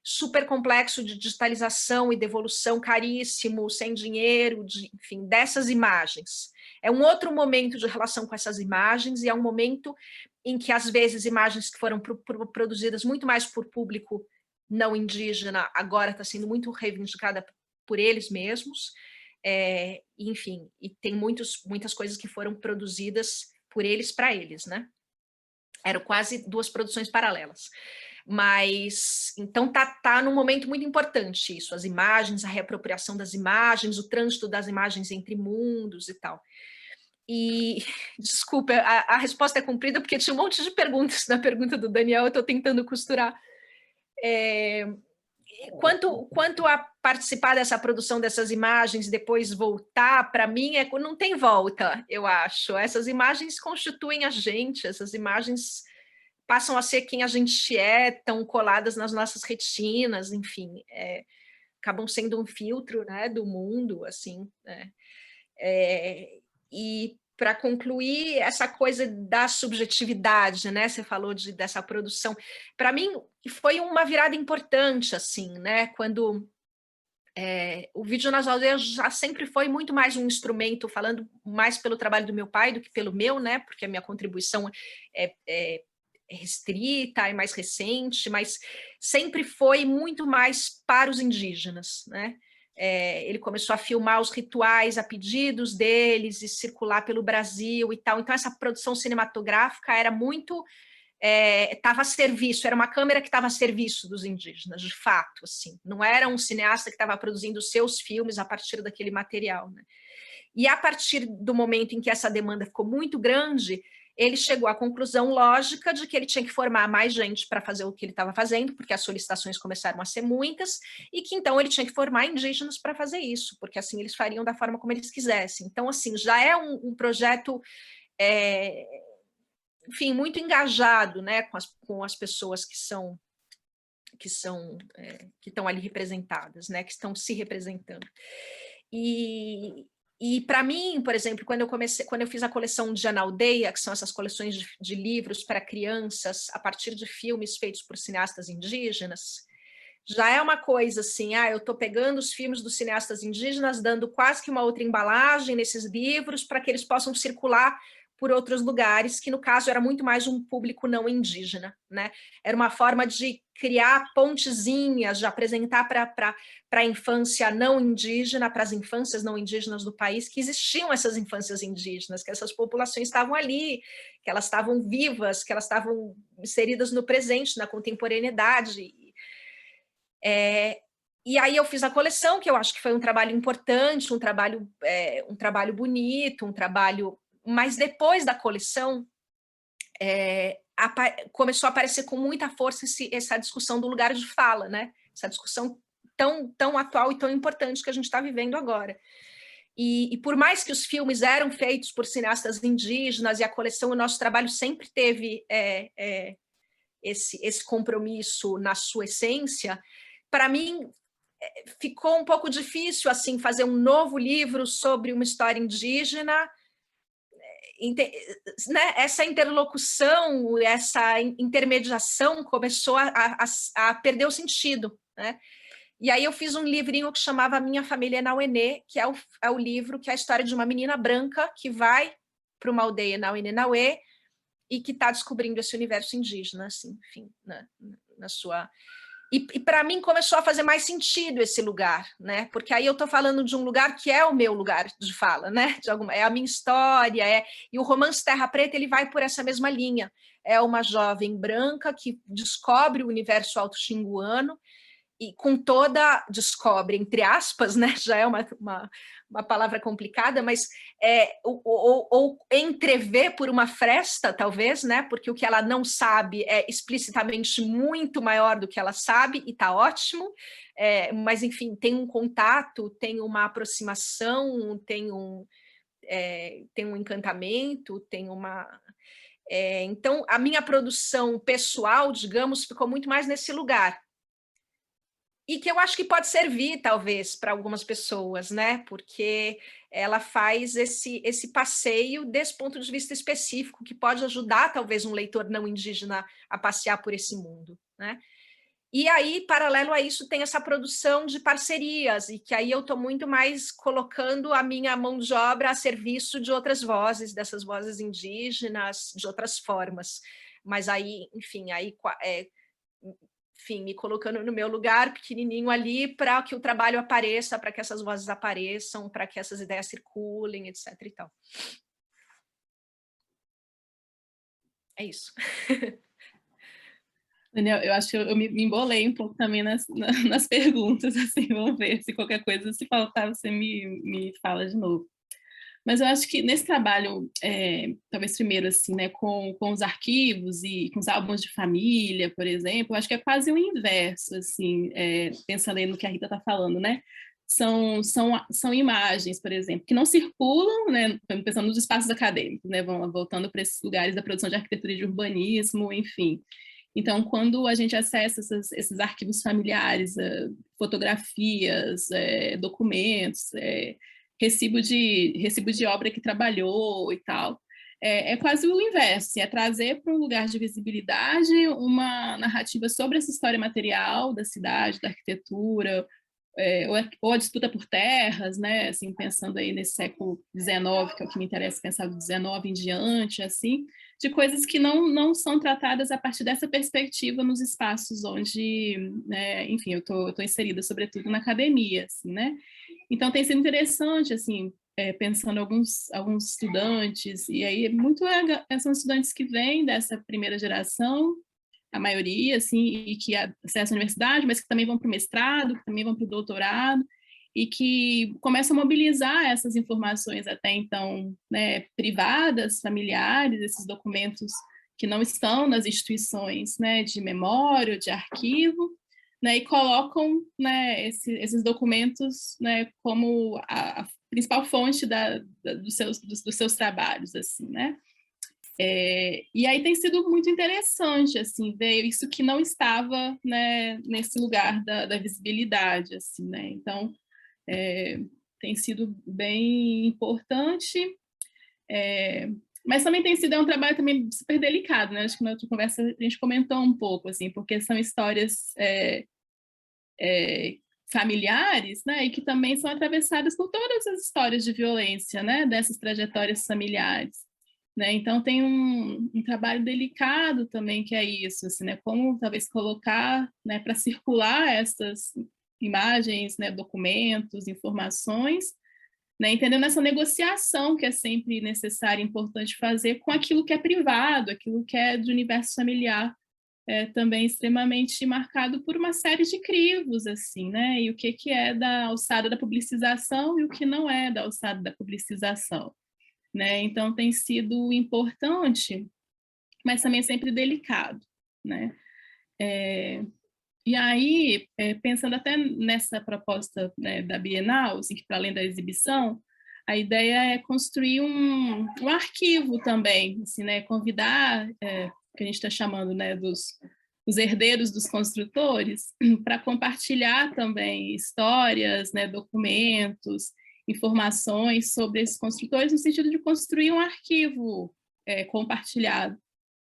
super complexo de digitalização e devolução caríssimo, sem dinheiro, enfim, dessas imagens. É um outro momento de relação com essas imagens, e é um momento em que, às vezes, imagens que foram produzidas muito mais por público não indígena, agora está sendo muito reivindicada por eles mesmos, enfim, e tem muitas coisas que foram produzidas por eles para eles, né? Eram quase duas produções paralelas. Mas, então, tá num momento muito importante isso, as imagens, a reapropriação das imagens, o trânsito das imagens entre mundos e tal. E, desculpa, a resposta é comprida porque tinha um monte de perguntas na pergunta do Daniel, eu estou tentando costurar. Quanto a participar dessa produção dessas imagens e depois voltar, para mim, não tem volta, eu acho. Essas imagens constituem a gente, essas imagens passam a ser quem a gente estão coladas nas nossas retinas, enfim, acabam sendo um filtro, né, do mundo, assim, né? E para concluir, essa coisa da subjetividade, né? Você falou dessa produção. Para mim, foi uma virada importante, assim, né? Quando o vídeo nas aldeias já sempre foi muito mais um instrumento, falando mais pelo trabalho do meu pai do que pelo meu, né? Porque a minha contribuição é restrita, é mais recente, mas sempre foi muito mais para os indígenas, né? Ele começou a filmar os rituais a pedidos deles e circular pelo Brasil e tal. Então, essa produção cinematográfica era muito... estava a serviço, era uma câmera que estava a serviço dos indígenas, de fato, assim. Não era um cineasta que estava produzindo seus filmes a partir daquele material, né? E a partir do momento em que essa demanda ficou muito grande, ele chegou à conclusão lógica de que ele tinha que formar mais gente para fazer o que ele estava fazendo, porque as solicitações começaram a ser muitas, e que então ele tinha que formar indígenas para fazer isso, porque assim eles fariam da forma como eles quisessem. Então, assim, já é um projeto, enfim, muito engajado, né, com as pessoas que estão ali representadas, né, que estão se representando. E para mim, por exemplo, quando eu fiz a coleção de Na Aldeia, que são essas coleções de livros para crianças a partir de filmes feitos por cineastas indígenas, já é uma coisa assim, eu estou pegando os filmes dos cineastas indígenas, dando quase que uma outra embalagem nesses livros para que eles possam circular por outros lugares, que no caso era muito mais um público não indígena, né? Era uma forma de criar pontezinhas, de apresentar para a infância não indígena, para as infâncias não indígenas do país, que existiam essas infâncias indígenas, que essas populações estavam ali, que elas estavam vivas, que elas estavam inseridas no presente, na contemporaneidade. E aí eu fiz a coleção, que eu acho que foi um trabalho importante, um trabalho bonito, um trabalho... Mas depois da coleção, começou a aparecer com muita força essa discussão do lugar de fala, né? Essa discussão tão atual e tão importante que a gente está vivendo agora. E por mais que os filmes eram feitos por cineastas indígenas e a coleção, o nosso trabalho sempre teve esse compromisso na sua essência, para mim ficou um pouco difícil assim fazer um novo livro sobre uma história indígena, né? Essa interlocução, essa intermediação começou a perder o sentido, né? E aí eu fiz um livrinho que chamava Minha Família Nauenê, que é o livro que é a história de uma menina branca que vai para uma aldeia Nauenê e que está descobrindo esse universo indígena, assim, enfim, na sua... E para mim começou a fazer mais sentido esse lugar, né? Porque aí eu estou falando de um lugar que é o meu lugar de fala, né? É a minha história, e o romance Terra Preta ele vai por essa mesma linha. É uma jovem branca que descobre o universo alto-xinguano e com toda, descobre, entre aspas, né, já é uma palavra complicada, mas ou entrever por uma fresta, talvez, né, porque o que ela não sabe é explicitamente muito maior do que ela sabe, e está ótimo, mas, enfim, tem um contato, tem uma aproximação, tem um encantamento, tem uma... então, a minha produção pessoal, digamos, ficou muito mais nesse lugar. E que eu acho que pode servir, talvez, para algumas pessoas, né? Porque ela faz esse passeio desse ponto de vista específico, que pode ajudar, talvez, um leitor não indígena a passear por esse mundo, né? E aí, paralelo a isso, tem essa produção de parcerias, e que aí eu estou muito mais colocando a minha mão de obra a serviço de outras vozes, dessas vozes indígenas, de outras formas. Mas aí, enfim, me colocando no meu lugar pequenininho ali para que o trabalho apareça, para que essas vozes apareçam, para que essas ideias circulem, etc. e tal. É isso. Daniel, eu acho que eu me embolei um pouco também nas perguntas, assim, vamos ver se qualquer coisa, se faltar, você me fala de novo. Mas eu acho que nesse trabalho, talvez primeiro, assim, né, com os arquivos e com os álbuns de família, por exemplo, eu acho que é quase o inverso, assim, pensando aí no que a Rita está falando, né? São imagens, por exemplo, que não circulam, né, pensando nos espaços acadêmicos, né, voltando para esses lugares da produção de arquitetura e de urbanismo, enfim. Então, quando a gente acessa esses arquivos familiares, fotografias, documentos, recibo de obra que trabalhou e tal, é quase o inverso, é trazer para um lugar de visibilidade uma narrativa sobre essa história material da cidade, da arquitetura, ou a disputa por terras, né, assim, pensando aí nesse século XIX, que é o que me interessa pensar do XIX em diante, assim, de coisas que não são tratadas a partir dessa perspectiva nos espaços onde, né, enfim, eu tô inserida, sobretudo, na academia, assim, né? Então, tem sido interessante, assim, pensando alguns estudantes, e aí são estudantes que vêm dessa primeira geração, a maioria, assim, e que acessam a universidade, mas que também vão para o mestrado, que também vão para o doutorado, e que começam a mobilizar essas informações até então, né, privadas, familiares, esses documentos que não estão nas instituições, né, de memória, de arquivo, né, e colocam, né, esses documentos, né, como a principal fonte dos seus trabalhos, assim, né? E aí tem sido muito interessante, assim, ver isso que não estava, né, nesse lugar da visibilidade, assim, né? Então, tem sido bem importante, mas também tem sido um trabalho também super delicado, né? Acho que na outra conversa a gente comentou um pouco, assim, porque são histórias familiares, né, e que também são atravessadas por todas as histórias de violência, né, dessas trajetórias familiares, né? Então tem um trabalho delicado também, que é isso, assim, né, como talvez colocar, né, para circular essas imagens, né, documentos, informações, né, entendendo essa negociação que é sempre necessária e importante fazer com aquilo que é privado, aquilo que é de universo familiar, também extremamente marcado por uma série de crivos, assim, né? E o que é da alçada da publicização e o que não é da alçada da publicização, né? Então tem sido importante, mas também sempre delicado, né? E aí, pensando até nessa proposta, né, da Bienal, assim, que para além da exibição, a ideia é construir um arquivo também, assim, né? Convidar que a gente está chamando, né, os herdeiros dos construtores, para compartilhar também histórias, né, documentos, informações sobre esses construtores, no sentido de construir um arquivo compartilhado,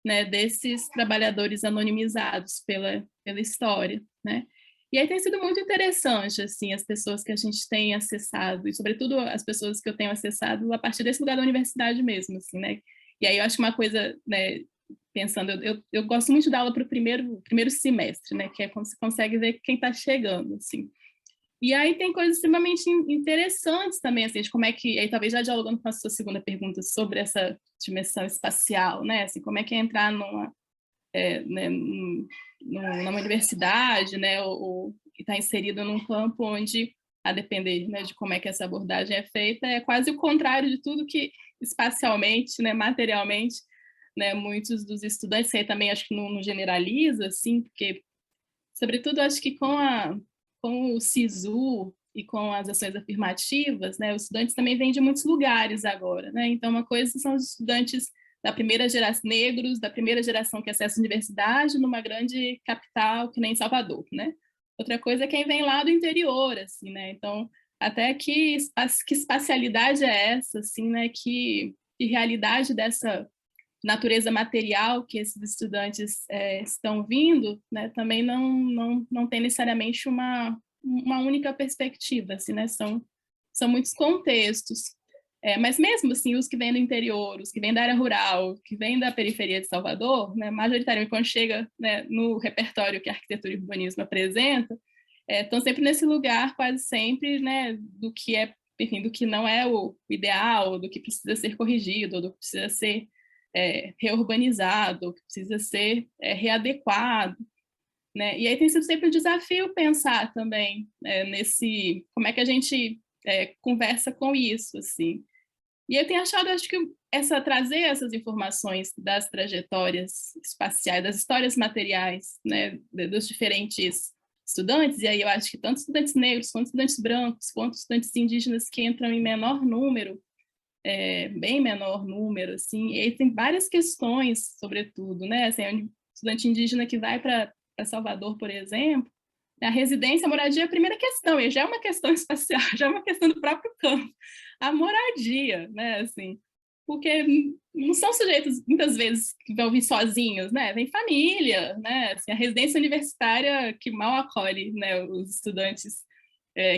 né, desses trabalhadores anonimizados pela história, né? E aí tem sido muito interessante, assim, as pessoas que a gente tem acessado, e sobretudo as pessoas que eu tenho acessado a partir desse lugar da universidade mesmo, assim, né? E aí eu acho uma coisa, né, pensando, eu gosto muito da aula para o primeiro semestre, né, que é quando você consegue ver quem está chegando, assim. E aí tem coisas extremamente interessantes também, assim, de como é que, aí talvez já dialogando com a sua segunda pergunta sobre essa dimensão espacial, né, assim, como é que é entrar numa universidade, né, ou está inserido num campo onde, a depender, né, de como é que essa abordagem é feita, é quase o contrário de tudo que espacialmente, né, materialmente, né, muitos dos estudantes, aí também acho que não generaliza, assim, porque, sobretudo, acho que com o SISU e com as ações afirmativas, né, os estudantes também vêm de muitos lugares agora, né, então uma coisa são os estudantes da primeira geração, negros, da primeira geração que acessa a universidade numa grande capital, que nem Salvador, né, outra coisa é quem vem lá do interior, assim, né, então, até que espacialidade é essa, assim, né, que realidade dessa natureza material que esses estudantes estão vindo, né, também não tem necessariamente uma única perspectiva, assim, né, são muitos contextos. Mas mesmo assim, os que vêm do interior, os que vêm da área rural, que vêm da periferia de Salvador, né, majoritariamente quando chega, né, no repertório que a arquitetura e urbanismo apresenta, estão sempre nesse lugar, quase sempre, né, do que é, enfim, do que não é o ideal, do que precisa ser corrigido, do que precisa ser reurbanizado, que precisa ser readequado, né? E aí tem sido sempre um desafio pensar também nesse, como é que a gente conversa com isso, assim. E eu tenho achado, acho que trazer essas informações das trajetórias espaciais, das histórias materiais, né, dos diferentes estudantes, e aí eu acho que tanto estudantes negros, quanto estudantes brancos, quanto estudantes indígenas que entram em menor número, bem menor número, assim, e aí tem várias questões, sobretudo, né, assim, um estudante indígena que vai para Salvador, por exemplo, a residência, a moradia é a primeira questão, e já é uma questão espacial, já é uma questão do próprio campo, a moradia, né, assim, porque não são sujeitos, muitas vezes, que vão vir sozinhos, né, vem família, né, assim, a residência universitária que mal acolhe, né, os estudantes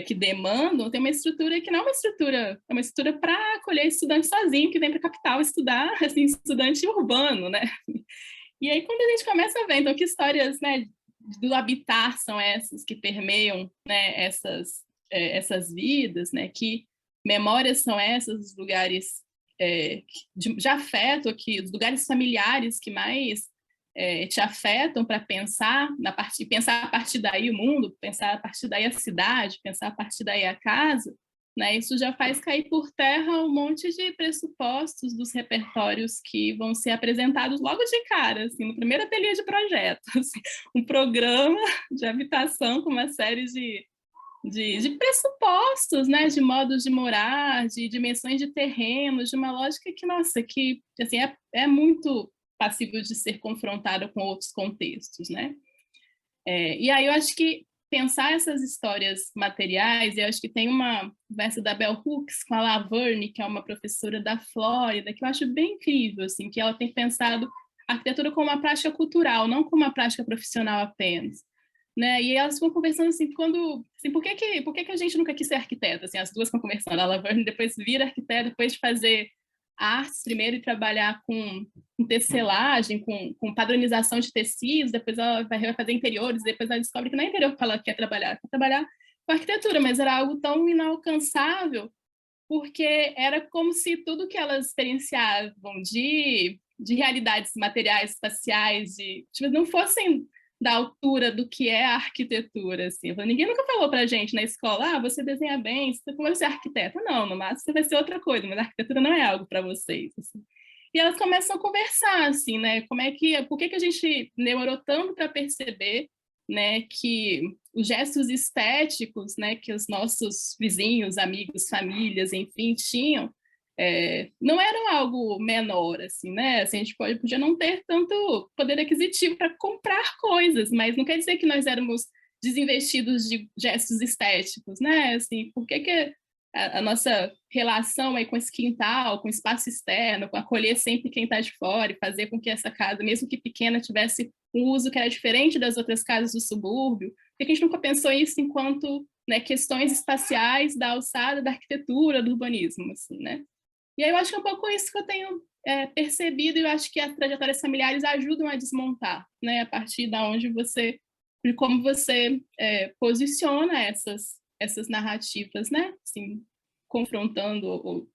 que demandam, tem uma estrutura que não é uma estrutura, é uma estrutura para acolher estudante sozinho, que vem para a capital estudar, assim, estudante urbano, né? E aí, quando a gente começa a ver, então, que histórias, né, do habitar são essas que permeiam, né, essas vidas, né, que memórias são essas, os lugares de afeto, os lugares familiares que mais te afetam para pensar pensar a partir daí o mundo, pensar a partir daí a cidade, pensar a partir daí a casa, né? Isso já faz cair por terra um monte de pressupostos dos repertórios que vão ser apresentados logo de cara, assim, no primeiro ateliê de projeto, assim, um programa de habitação com uma série de pressupostos, né, de modos de morar, de dimensões de terrenos, de uma lógica que, nossa, que assim, é muito passível de ser confrontada com outros contextos, né? E aí eu acho que pensar essas histórias materiais, eu acho que tem uma conversa da Bell Hooks com a Laverne, que é uma professora da Flórida, que eu acho bem incrível, assim, que ela tem pensado a arquitetura como uma prática cultural, não como uma prática profissional apenas. Né? E elas ficam conversando assim, por que a gente nunca quis ser arquiteta? Assim, as duas ficam conversando, a Laverne depois vira arquiteta, depois de fazer artes primeiro e trabalhar com tecelagem, com padronização de tecidos, depois ela vai fazer interiores, depois ela descobre que não é interior que ela quer trabalhar com arquitetura, mas era algo tão inalcançável, porque era como se tudo que elas experienciavam de realidades materiais, espaciais, tipo, não fossem da altura do que é a arquitetura, assim. Ninguém nunca falou pra gente na escola, você desenha bem, você vai ser arquiteta. Não, no máximo você vai ser outra coisa, mas a arquitetura não é algo para vocês, assim. E elas começam a conversar, assim, né, por que a gente demorou tanto para perceber, né, que os gestos estéticos, né, que os nossos vizinhos, amigos, famílias, enfim, tinham, não eram algo menor, assim, né? Assim, a gente podia não ter tanto poder aquisitivo para comprar coisas, mas não quer dizer que nós éramos desinvestidos de gestos estéticos, né? Assim, por que a nossa relação aí com esse quintal, com o espaço externo, com acolher sempre quem está de fora e fazer com que essa casa, mesmo que pequena, tivesse um uso que era diferente das outras casas do subúrbio? Por que a gente nunca pensou isso enquanto, né, questões espaciais da alçada da arquitetura, do urbanismo, assim, né? E aí eu acho que é um pouco isso que eu tenho percebido, e eu acho que as trajetórias familiares ajudam a desmontar, né, a partir de como você posiciona essas narrativas, né, assim, confrontando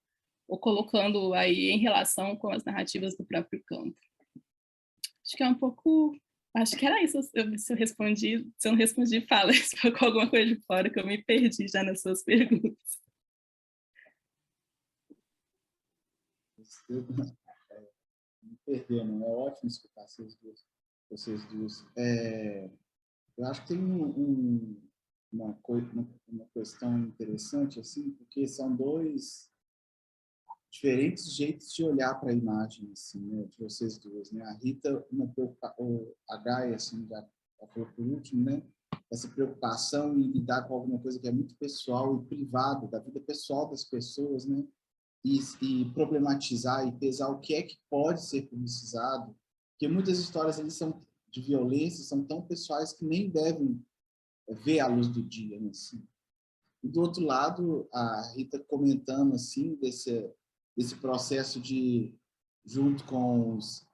ou colocando aí em relação com as narrativas do próprio campo. Acho que é um pouco Acho que era isso. Se eu respondi, se eu não respondi, fala. Se ficou alguma coisa de fora, que eu me perdi já nas suas perguntas. Me perdeu, não é ótimo escutar vocês duas. Eu acho que tem uma questão interessante, assim, porque são dois diferentes jeitos de olhar para a imagem, assim, né, de vocês duas, né? A Rita, a Gaia, assim, já falou por último, né? Essa preocupação em lidar com alguma coisa que é muito pessoal e privado, da vida pessoal das pessoas, né? E problematizar e pesar o que é que pode ser publicizado, porque muitas histórias ali são de violência, são tão pessoais que nem devem ver a luz do dia, né, assim. E do outro lado, a Rita comentando assim desse processo de junto com os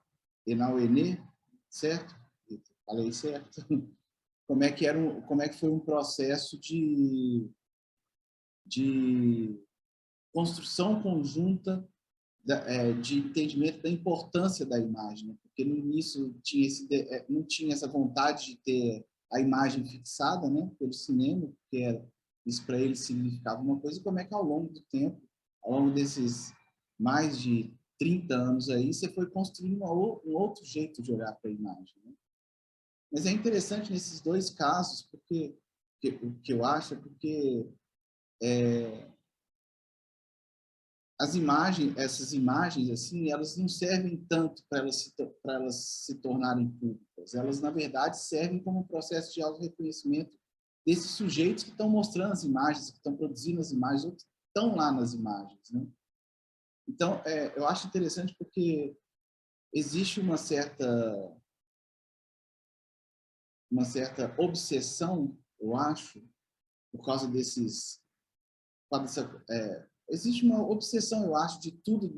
Enauenê, certo? Falei certo? Como é que foi um processo de construção conjunta de entendimento da importância da imagem, né? Porque no início não tinha essa vontade de ter a imagem fixada, né, pelo cinema, porque isso para eles significava uma coisa, e como é que ao longo do tempo, ao longo desses mais de 30 anos aí, você foi construindo um outro jeito de olhar para a imagem, né? Mas é interessante nesses dois casos, porque o que eu acho é porque essas imagens, assim, elas não servem tanto para elas se tornarem públicas. Elas, na verdade, servem como um processo de autorreconhecimento desses sujeitos que estão mostrando as imagens, que estão produzindo as imagens, ou que estão lá nas imagens, né? Então, eu acho interessante porque existe uma certa obsessão, eu acho, por causa existe uma obsessão, eu acho, de tudo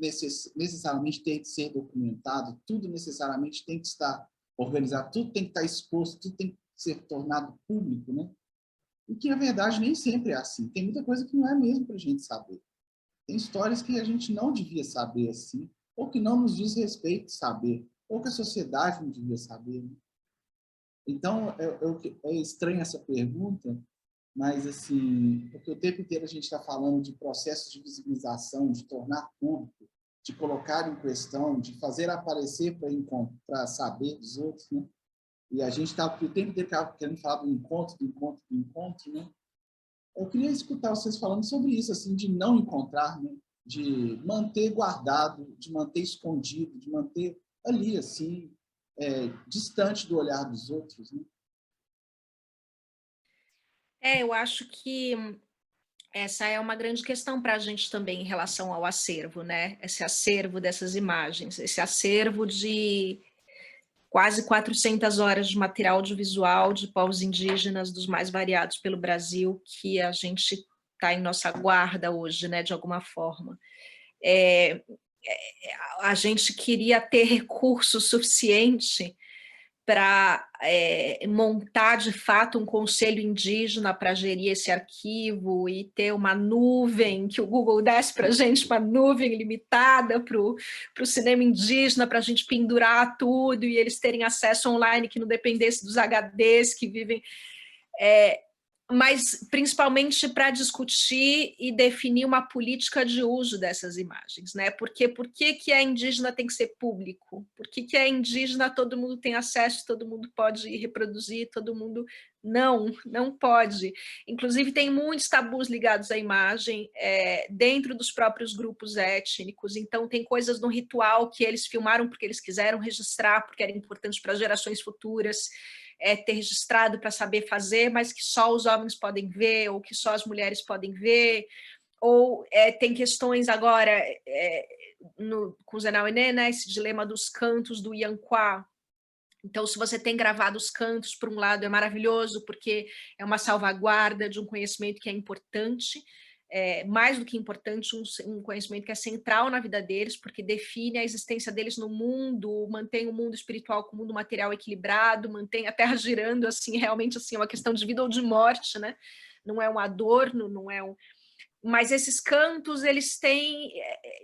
necessariamente ter que ser documentado, tudo necessariamente tem que estar organizado, tudo tem que estar exposto, tudo tem que ser tornado público, né? E que, na verdade, nem sempre é assim. Tem muita coisa que não é mesmo para a gente saber. Tem histórias que a gente não devia saber assim, ou que não nos diz respeito saber, ou que a sociedade não devia saber, né? Então, é estranha essa pergunta, mas, assim, porque o tempo inteiro a gente está falando de processos de visibilização, de tornar público, de colocar em questão, de fazer aparecer para saber dos outros, né? E a gente está o tempo inteiro querendo falar do encontro, né? Eu queria escutar vocês falando sobre isso, assim, de não encontrar, né? De manter guardado, de manter escondido, de manter ali, assim, distante do olhar dos outros, né? Eu acho que essa é uma grande questão para a gente também em relação ao acervo, né? Esse acervo dessas imagens, esse acervo de quase 400 horas de material audiovisual de povos indígenas dos mais variados pelo Brasil, que a gente está em nossa guarda hoje, né, de alguma forma. A gente queria ter recurso suficiente para montar de fato um conselho indígena para gerir esse arquivo e ter uma nuvem que o Google desse para a gente, uma nuvem limitada para o cinema indígena, para a gente pendurar tudo e eles terem acesso online que não dependesse dos HDs que vivem... mas principalmente para discutir e definir uma política de uso dessas imagens, né? Por que a indígena tem que ser público? Por que a indígena todo mundo tem acesso, todo mundo pode reproduzir, todo mundo não pode? Inclusive tem muitos tabus ligados à imagem dentro dos próprios grupos étnicos, então tem coisas no ritual que eles filmaram porque eles quiseram registrar, porque era importante para gerações futuras, ter registrado para saber fazer, mas que só os homens podem ver, ou que só as mulheres podem ver, ou tem questões agora com os Enauenê, né, esse dilema dos cantos do Ianquá. Então, se você tem gravado os cantos, por um lado, é maravilhoso, porque é uma salvaguarda de um conhecimento que é importante, mais do que importante, um conhecimento que é central na vida deles, porque define a existência deles no mundo, mantém o mundo espiritual com o mundo material equilibrado, mantém a Terra girando, assim, realmente assim, uma questão de vida ou de morte, né? Não é um adorno, não é um... Mas esses cantos, eles têm,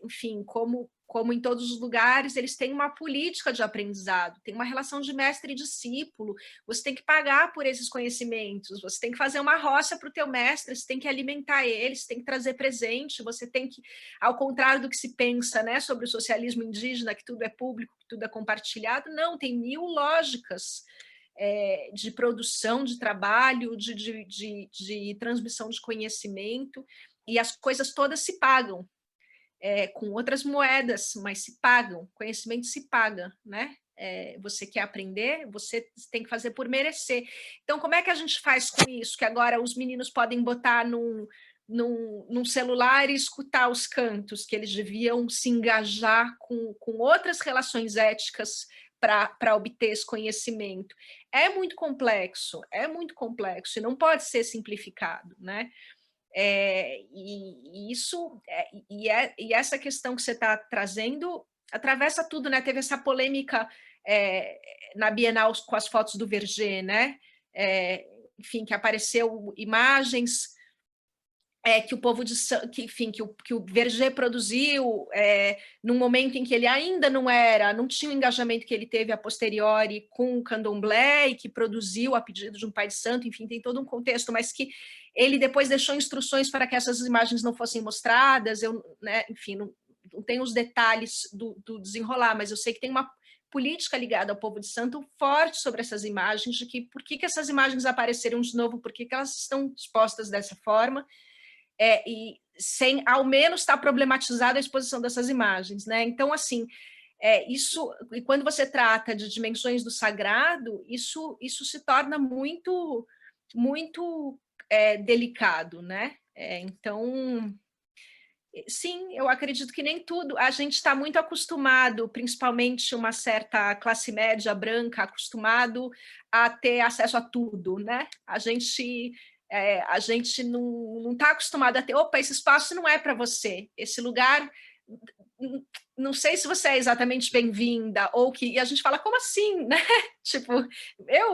enfim, como como em todos os lugares, eles têm uma política de aprendizado, tem uma relação de mestre e discípulo, você tem que pagar por esses conhecimentos, você tem que fazer uma roça para o teu mestre, você tem que alimentar ele, você tem que trazer presente, você tem que, ao contrário do que se pensa, né, sobre o socialismo indígena, que tudo é público, que tudo é compartilhado, não, tem 1000 lógicas de produção, de trabalho, de transmissão de conhecimento, e as coisas todas se pagam, com outras moedas, mas se pagam, conhecimento se paga, né? Você quer aprender, você tem que fazer por merecer. Então, como é que a gente faz com isso? Que agora os meninos podem botar num celular e escutar os cantos, que eles deviam se engajar com outras relações éticas para obter esse conhecimento. É muito complexo, e não pode ser simplificado, né? E essa questão que você está trazendo atravessa tudo, né? Teve essa polêmica na Bienal com as fotos do Verger, né? Enfim, que apareceu imagens que o povo de que o Verger produziu num momento em que ele ainda não tinha o engajamento que ele teve a posteriori com o candomblé e que produziu a pedido de um pai de santo, enfim, tem todo um contexto, mas que ele depois deixou instruções para que essas imagens não fossem mostradas, né, enfim, não tenho os detalhes do desenrolar, mas eu sei que tem uma política ligada ao povo de santo forte sobre essas imagens, de que por que essas imagens apareceram de novo, por que elas estão expostas dessa forma, e sem, ao menos, estar problematizada a exposição dessas imagens, né? Então, assim, isso, e quando você trata de dimensões do sagrado, isso se torna muito, muito delicado, né? Então, sim, eu acredito que nem tudo, a gente está muito acostumado, principalmente uma certa classe média branca, acostumado a ter acesso a tudo, né? A gente não está acostumado a ter, opa, esse espaço não é para você, esse lugar, não sei se você é exatamente bem-vinda, ou que, e a gente fala, como assim, né? Tipo,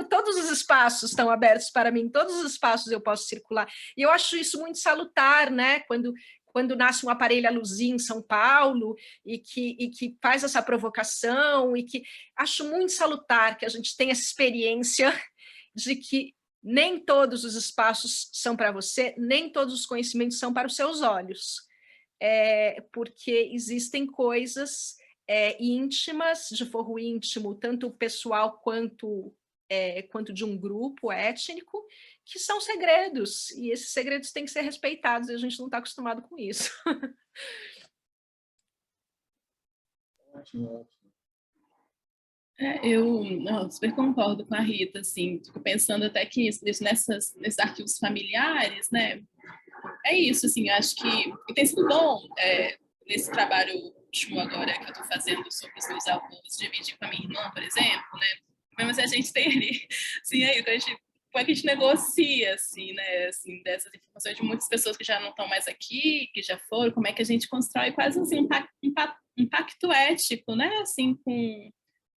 todos os espaços estão abertos para mim, todos os espaços eu posso circular, e eu acho isso muito salutar, né? Quando nasce um aparelho à luzinha em São Paulo, e que faz essa provocação, e que acho muito salutar que a gente tenha essa experiência de que nem todos os espaços são para você, nem todos os conhecimentos são para os seus olhos, porque existem coisas íntimas, de forro íntimo, tanto pessoal quanto de um grupo étnico, que são segredos, e esses segredos têm que ser respeitados, e a gente não está acostumado com isso. Ótimo, ótimo. Eu super concordo com a Rita, assim, fico pensando até que nesses arquivos familiares, né, é isso, assim, acho que tem sido bom nesse trabalho último agora que eu estou fazendo sobre os meus avós, dividir com a minha irmã, por exemplo, né, mas a gente tem ali, assim, como é que a gente negocia, assim, né, assim, dessas informações de muitas pessoas que já não estão mais aqui, que já foram, como é que a gente constrói quase, assim, um pacto ético, né, assim,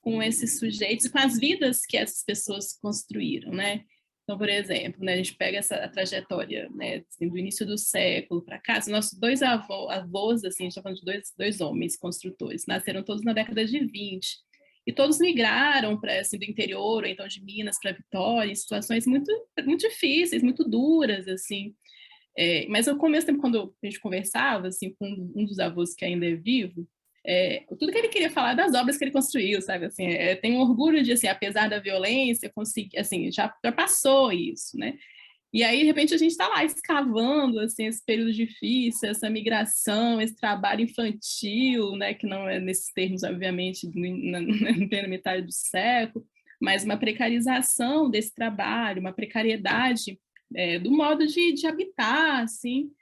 com esses sujeitos e com as vidas que essas pessoas construíram, né? Então, por exemplo, né, a gente pega a trajetória, né, assim, do início do século para cá, assim, nossos dois avós, assim, a gente está falando de dois homens construtores, nasceram todos na década de 20, e todos migraram para assim, do interior, ou então de Minas para Vitória, em situações muito, muito difíceis, muito duras, assim. Mas ao começo, quando a gente conversava assim, com um dos avós que ainda é vivo, tudo que ele queria falar das obras que ele construiu, sabe? Assim, tem um orgulho de, assim, apesar da violência, assim, já passou isso, né? E aí, de repente, a gente está lá escavando assim, esse período difícil, essa migração, esse trabalho infantil, né? Que não é nesses termos, obviamente, na plena metade do século, mas uma precarização desse trabalho, uma precariedade do modo de habitar, assim.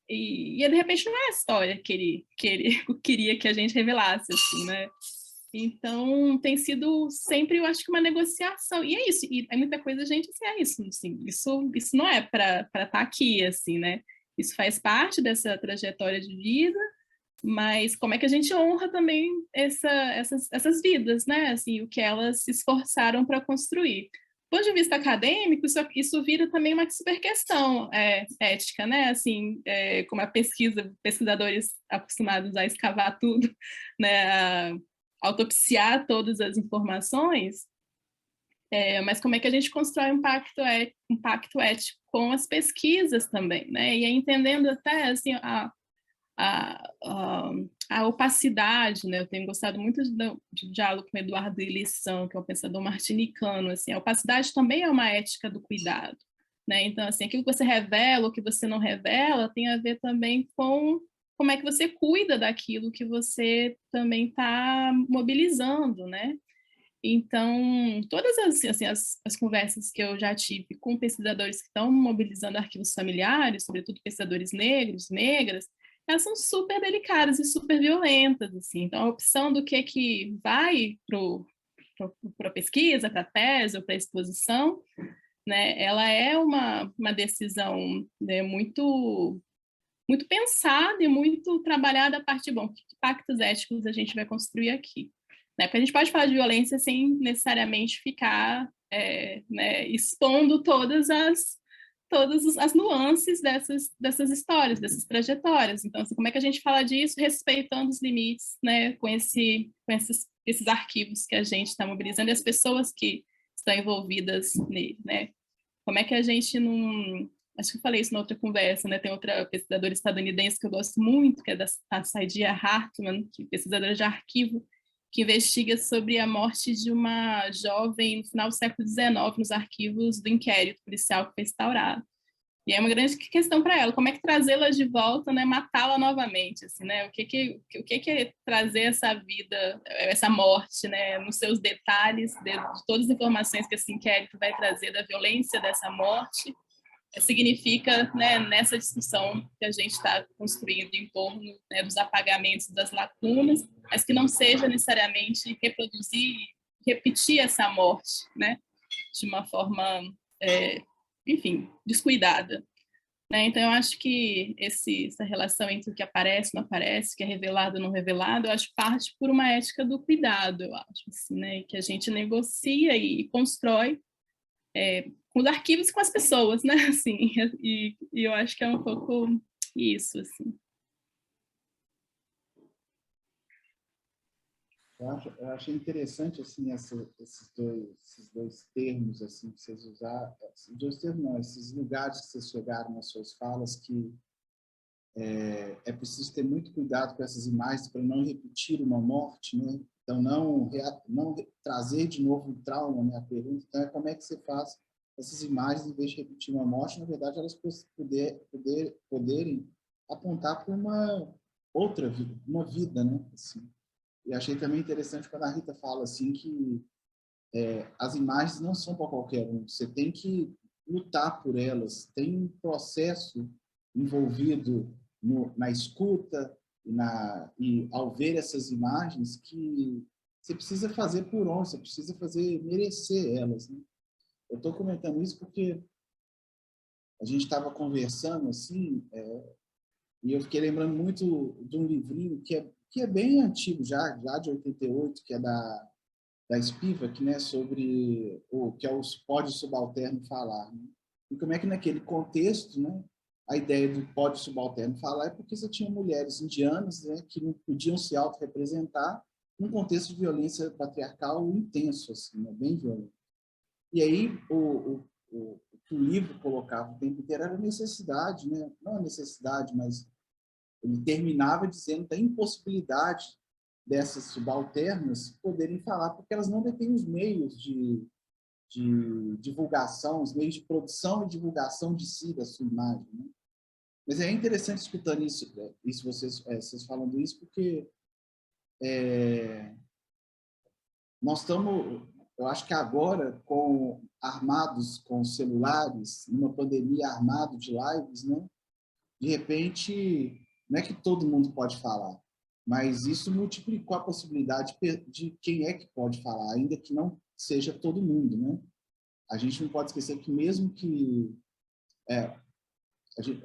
E de repente não é a história que ele queria que a gente revelasse, assim, né? Então tem sido sempre, eu acho que uma negociação, e é isso, e é muita coisa, gente, assim, assim, isso não é para estar aqui, assim, né? Isso faz parte dessa trajetória de vida, mas como é que a gente honra também essas vidas, né? Assim, o que elas se esforçaram para construir. ponto de vista acadêmico, isso vira também uma super questão ética, né? Assim, como a pesquisadores acostumados a escavar tudo, né? A autopsiar todas as informações, mas como é que a gente constrói um pacto ético com as pesquisas também, né? E aí, entendendo até assim, a opacidade, né? Eu tenho gostado muito de diálogo com Eduardo Illição, que é um pensador martinicano, assim, a opacidade também é uma ética do cuidado, né? Então, assim, aquilo que você revela, o que você não revela, tem a ver também com como é que você cuida daquilo que você também está mobilizando, né? Então, todas as conversas que eu já tive com pesquisadores que estão mobilizando arquivos familiares, sobretudo pesquisadores negros, negras, elas são super delicadas e super violentas, assim. Então, a opção do que vai para a pesquisa, para a tese ou para a exposição, né, ela é uma decisão, né, muito pensada e muito trabalhada a partir, bom, que pactos éticos a gente vai construir aqui. Né? Porque a gente pode falar de violência sem necessariamente ficar né, expondo todas as nuances dessas histórias, dessas trajetórias. Então, assim, como é que a gente fala disso respeitando os limites, né, com esses arquivos que a gente está mobilizando e as pessoas que estão envolvidas nele, né? Como é que a gente não... Acho que eu falei isso na outra conversa, né? Tem outra pesquisadora estadunidense que eu gosto muito, que é a Saidiya Hartman, que é pesquisadora de arquivo, que investiga sobre a morte de uma jovem no final do século XIX nos arquivos do inquérito policial que foi instaurado. E é uma grande questão para ela, como é que trazê-la de volta, né, matá-la novamente, assim, né? O que é trazer essa vida, essa morte, né, nos seus detalhes, de todas as informações que esse inquérito vai trazer da violência dessa morte, significa, né, nessa discussão que a gente está construindo em torno, né, dos apagamentos, das lacunas, mas que não seja necessariamente reproduzir, repetir essa morte, né, de uma forma, enfim, descuidada. Né? Então, eu acho que essa relação entre o que aparece, não aparece, o que é revelado, não revelado, eu acho parte por uma ética do cuidado, eu acho, assim, né, que a gente negocia e constrói com os arquivos e com as pessoas, né, assim, e eu acho que é um pouco isso, assim. Eu achei interessante, assim, esses dois termos, assim, que vocês usaram, esses dois termos não, esses lugares que vocês chegaram nas suas falas, que é preciso ter muito cuidado com essas imagens para não repetir uma morte, né? Então, não trazer de novo um trauma, né? A pergunta, então, é como é que você faz essas imagens, em vez de repetir uma morte, na verdade, elas poderem apontar para uma outra vida, uma vida, né? Assim. E achei também interessante quando a Rita fala assim que as imagens não são para qualquer um, você tem que lutar por elas, tem um processo envolvido na escuta e ao ver essas imagens que você precisa fazer por onde, você precisa fazer merecer elas. Né? Eu estou comentando isso porque a gente estava conversando assim, e eu fiquei lembrando muito de um livrinho que é bem antigo já de 88, que é da Spivak, né, sobre o que é o pódio subalterno falar. Né? E como é que naquele contexto, né, a ideia do pódio subalterno falar é porque você tinha mulheres indianas, né, que não podiam se autorrepresentar num contexto de violência patriarcal intenso, assim, né, bem violento. E aí o que o livro colocava o tempo inteiro era a necessidade, né, não a necessidade, mas ele terminava dizendo da impossibilidade dessas subalternas poderem falar, porque elas não detêm os meios de divulgação, os meios de produção e divulgação de si, da sua imagem. Né? Mas é interessante escutando isso vocês falando isso, porque nós estamos, eu acho que agora, armados com celulares, numa pandemia armado de lives, né? De repente, não é que todo mundo pode falar, mas isso multiplicou a possibilidade de quem é que pode falar, ainda que não seja todo mundo, né? A gente não pode esquecer que mesmo que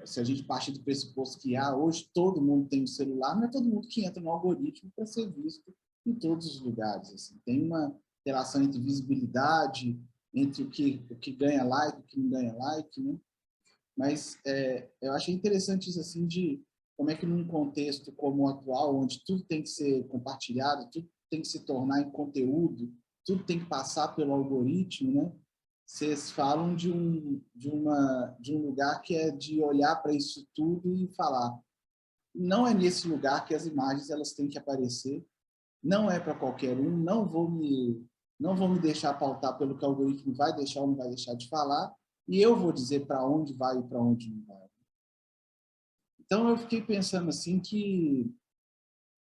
se a gente partir do pressuposto que hoje todo mundo tem um celular, não é todo mundo que entra no algoritmo para ser visto em todos os lugares. Assim. Tem uma relação entre visibilidade entre o que ganha like, o que não ganha like, né? Mas eu achei interessante isso assim de como é que num contexto como o atual, onde tudo tem que ser compartilhado, tudo tem que se tornar em conteúdo, tudo tem que passar pelo algoritmo, né? Vocês falam de um lugar que é de olhar para isso tudo e falar, não é nesse lugar que as imagens elas têm que aparecer, não é para qualquer um, não vou me deixar pautar pelo que o algoritmo vai deixar ou não vai deixar de falar, e eu vou dizer para onde vai e para onde não vai. Então, eu fiquei pensando assim que...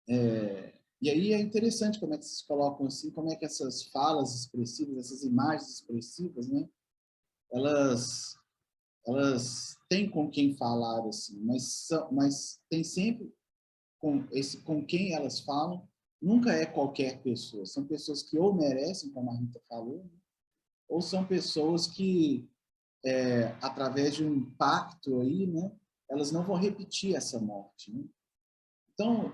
e aí é interessante como é que vocês colocam assim, como é que essas falas expressivas, essas imagens expressivas, né? Elas têm com quem falar, assim, mas tem sempre com quem elas falam, nunca é qualquer pessoa. São pessoas que ou merecem, como a Rita falou, né? Ou são pessoas que, através de um impacto aí, né? Elas não vão repetir essa morte, né? Então,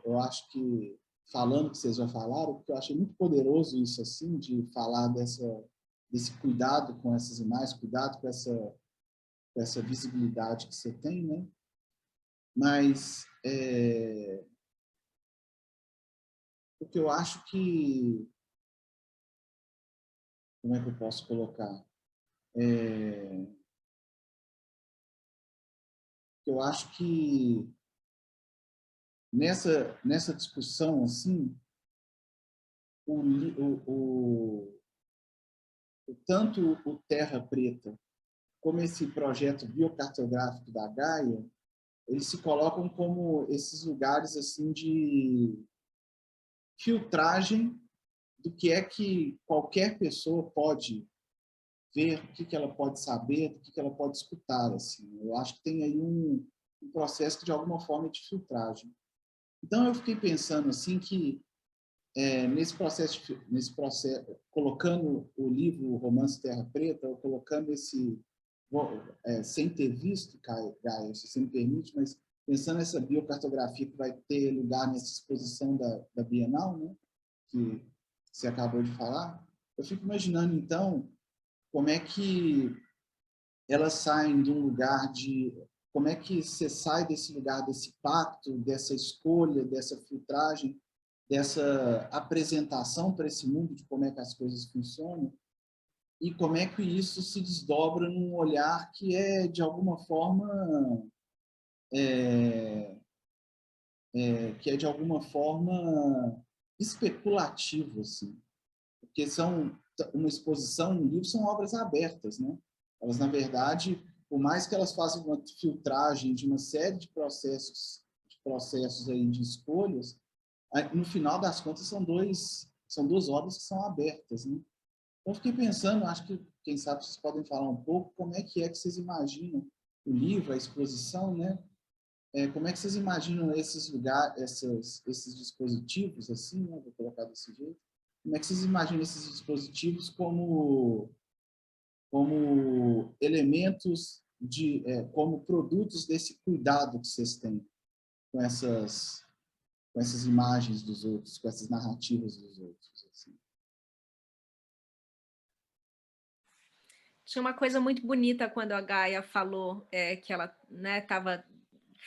eu acho que, falando o que vocês já falaram, porque eu achei muito poderoso isso, assim, de falar desse cuidado com essas imagens, cuidado com essa visibilidade que você tem, né? Mas, porque eu acho que... Como é que eu posso colocar? Eu acho que nessa discussão, assim, tanto o Terra Preta como esse projeto biocartográfico da Gaia, eles se colocam como esses lugares assim de filtragem do que é que qualquer pessoa pode ver, o que ela pode saber, do que ela pode escutar. Assim. Eu acho que tem aí um processo que, de alguma forma, é de filtragem. Então, eu fiquei pensando assim que, nesse processo, colocando o livro o Romance Terra Preta, ou colocando esse... sem ter visto, Gaia, se você me permite, mas pensando nessa biocartografia que vai ter lugar nessa exposição da Bienal, né, que você acabou de falar, eu fico imaginando, então, como é que elas saem de um lugar de... Como é que você sai desse lugar, desse pacto, dessa escolha, dessa filtragem, dessa apresentação para esse mundo de como é que as coisas funcionam, e como é que isso se desdobra num olhar que é, de alguma forma, especulativo, assim. Porque uma exposição, um livro, são obras abertas, né? Elas, na verdade, por mais que elas façam uma filtragem de uma série de processos aí de escolhas, no final das contas são duas obras que são abertas, né? Então, eu fiquei pensando, acho que, quem sabe, vocês podem falar um pouco como é que vocês imaginam o livro, a exposição, né? Como é que vocês imaginam esses lugares, esses dispositivos, assim, né? Vou colocar desse jeito. Como é que vocês imaginam esses dispositivos como elementos como produtos desse cuidado que vocês têm com essas imagens dos outros, com essas narrativas dos outros, assim? Tinha uma coisa muito bonita quando a Gaia falou que ela estava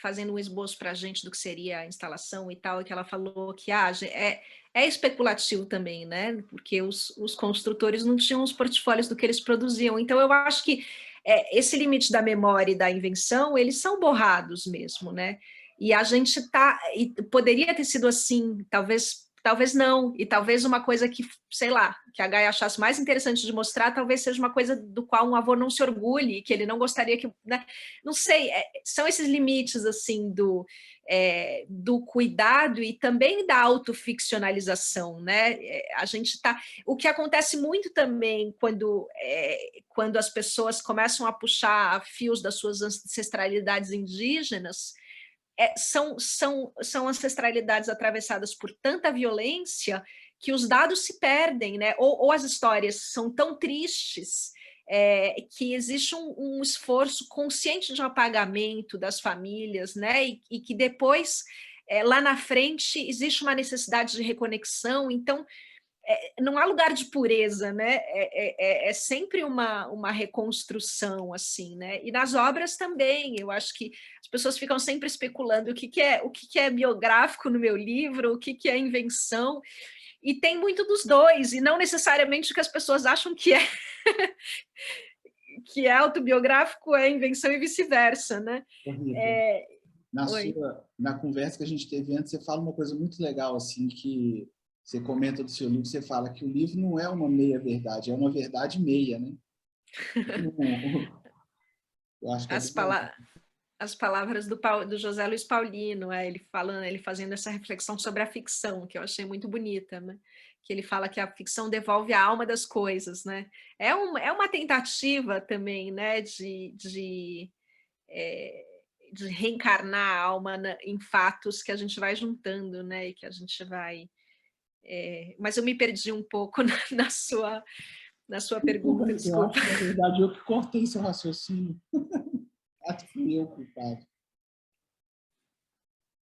fazendo um esboço para a gente do que seria a instalação e tal, e que ela falou que é especulativo também, né? Porque os construtores não tinham os portfólios do que eles produziam. Então, eu acho que esse limite da memória e da invenção, eles são borrados mesmo, né? E a gente poderia ter sido assim, talvez não, e talvez uma coisa que, sei lá, que a Gaia achasse mais interessante de mostrar, talvez seja uma coisa do qual um avô não se orgulhe, que ele não gostaria que... Né? Não sei, são esses limites, assim, do cuidado e também da autoficcionalização, né? A gente tá... O que acontece muito também quando as pessoas começam a puxar fios das suas ancestralidades indígenas, são ancestralidades atravessadas por tanta violência que os dados se perdem, né? Ou as histórias são tão tristes que existe um esforço consciente de um apagamento das famílias, né? E que depois, lá na frente, existe uma necessidade de reconexão. Então, não há lugar de pureza, né? É sempre uma reconstrução, assim, né? E nas obras também, eu acho que as pessoas ficam sempre especulando o que é biográfico no meu livro, o que é invenção, e tem muito dos dois, e não necessariamente o que as pessoas acham que é que é autobiográfico é invenção e vice-versa, né? Na conversa que a gente teve antes, você fala uma coisa muito legal, assim, que você comenta do seu livro, você fala que o livro não é uma meia-verdade, é uma verdade meia, né? Eu acho que as palavras do José Luiz Paulino, ele fazendo essa reflexão sobre a ficção, que eu achei muito bonita, né? Que ele fala que a ficção devolve a alma das coisas, né? É uma tentativa também, né, de reencarnar a alma em fatos que a gente vai juntando, né? E que a gente vai... mas eu me perdi um pouco na sua pergunta, desculpa. Eu acho, na verdade, eu que cortei seu raciocínio. Acho que fui eu culpado.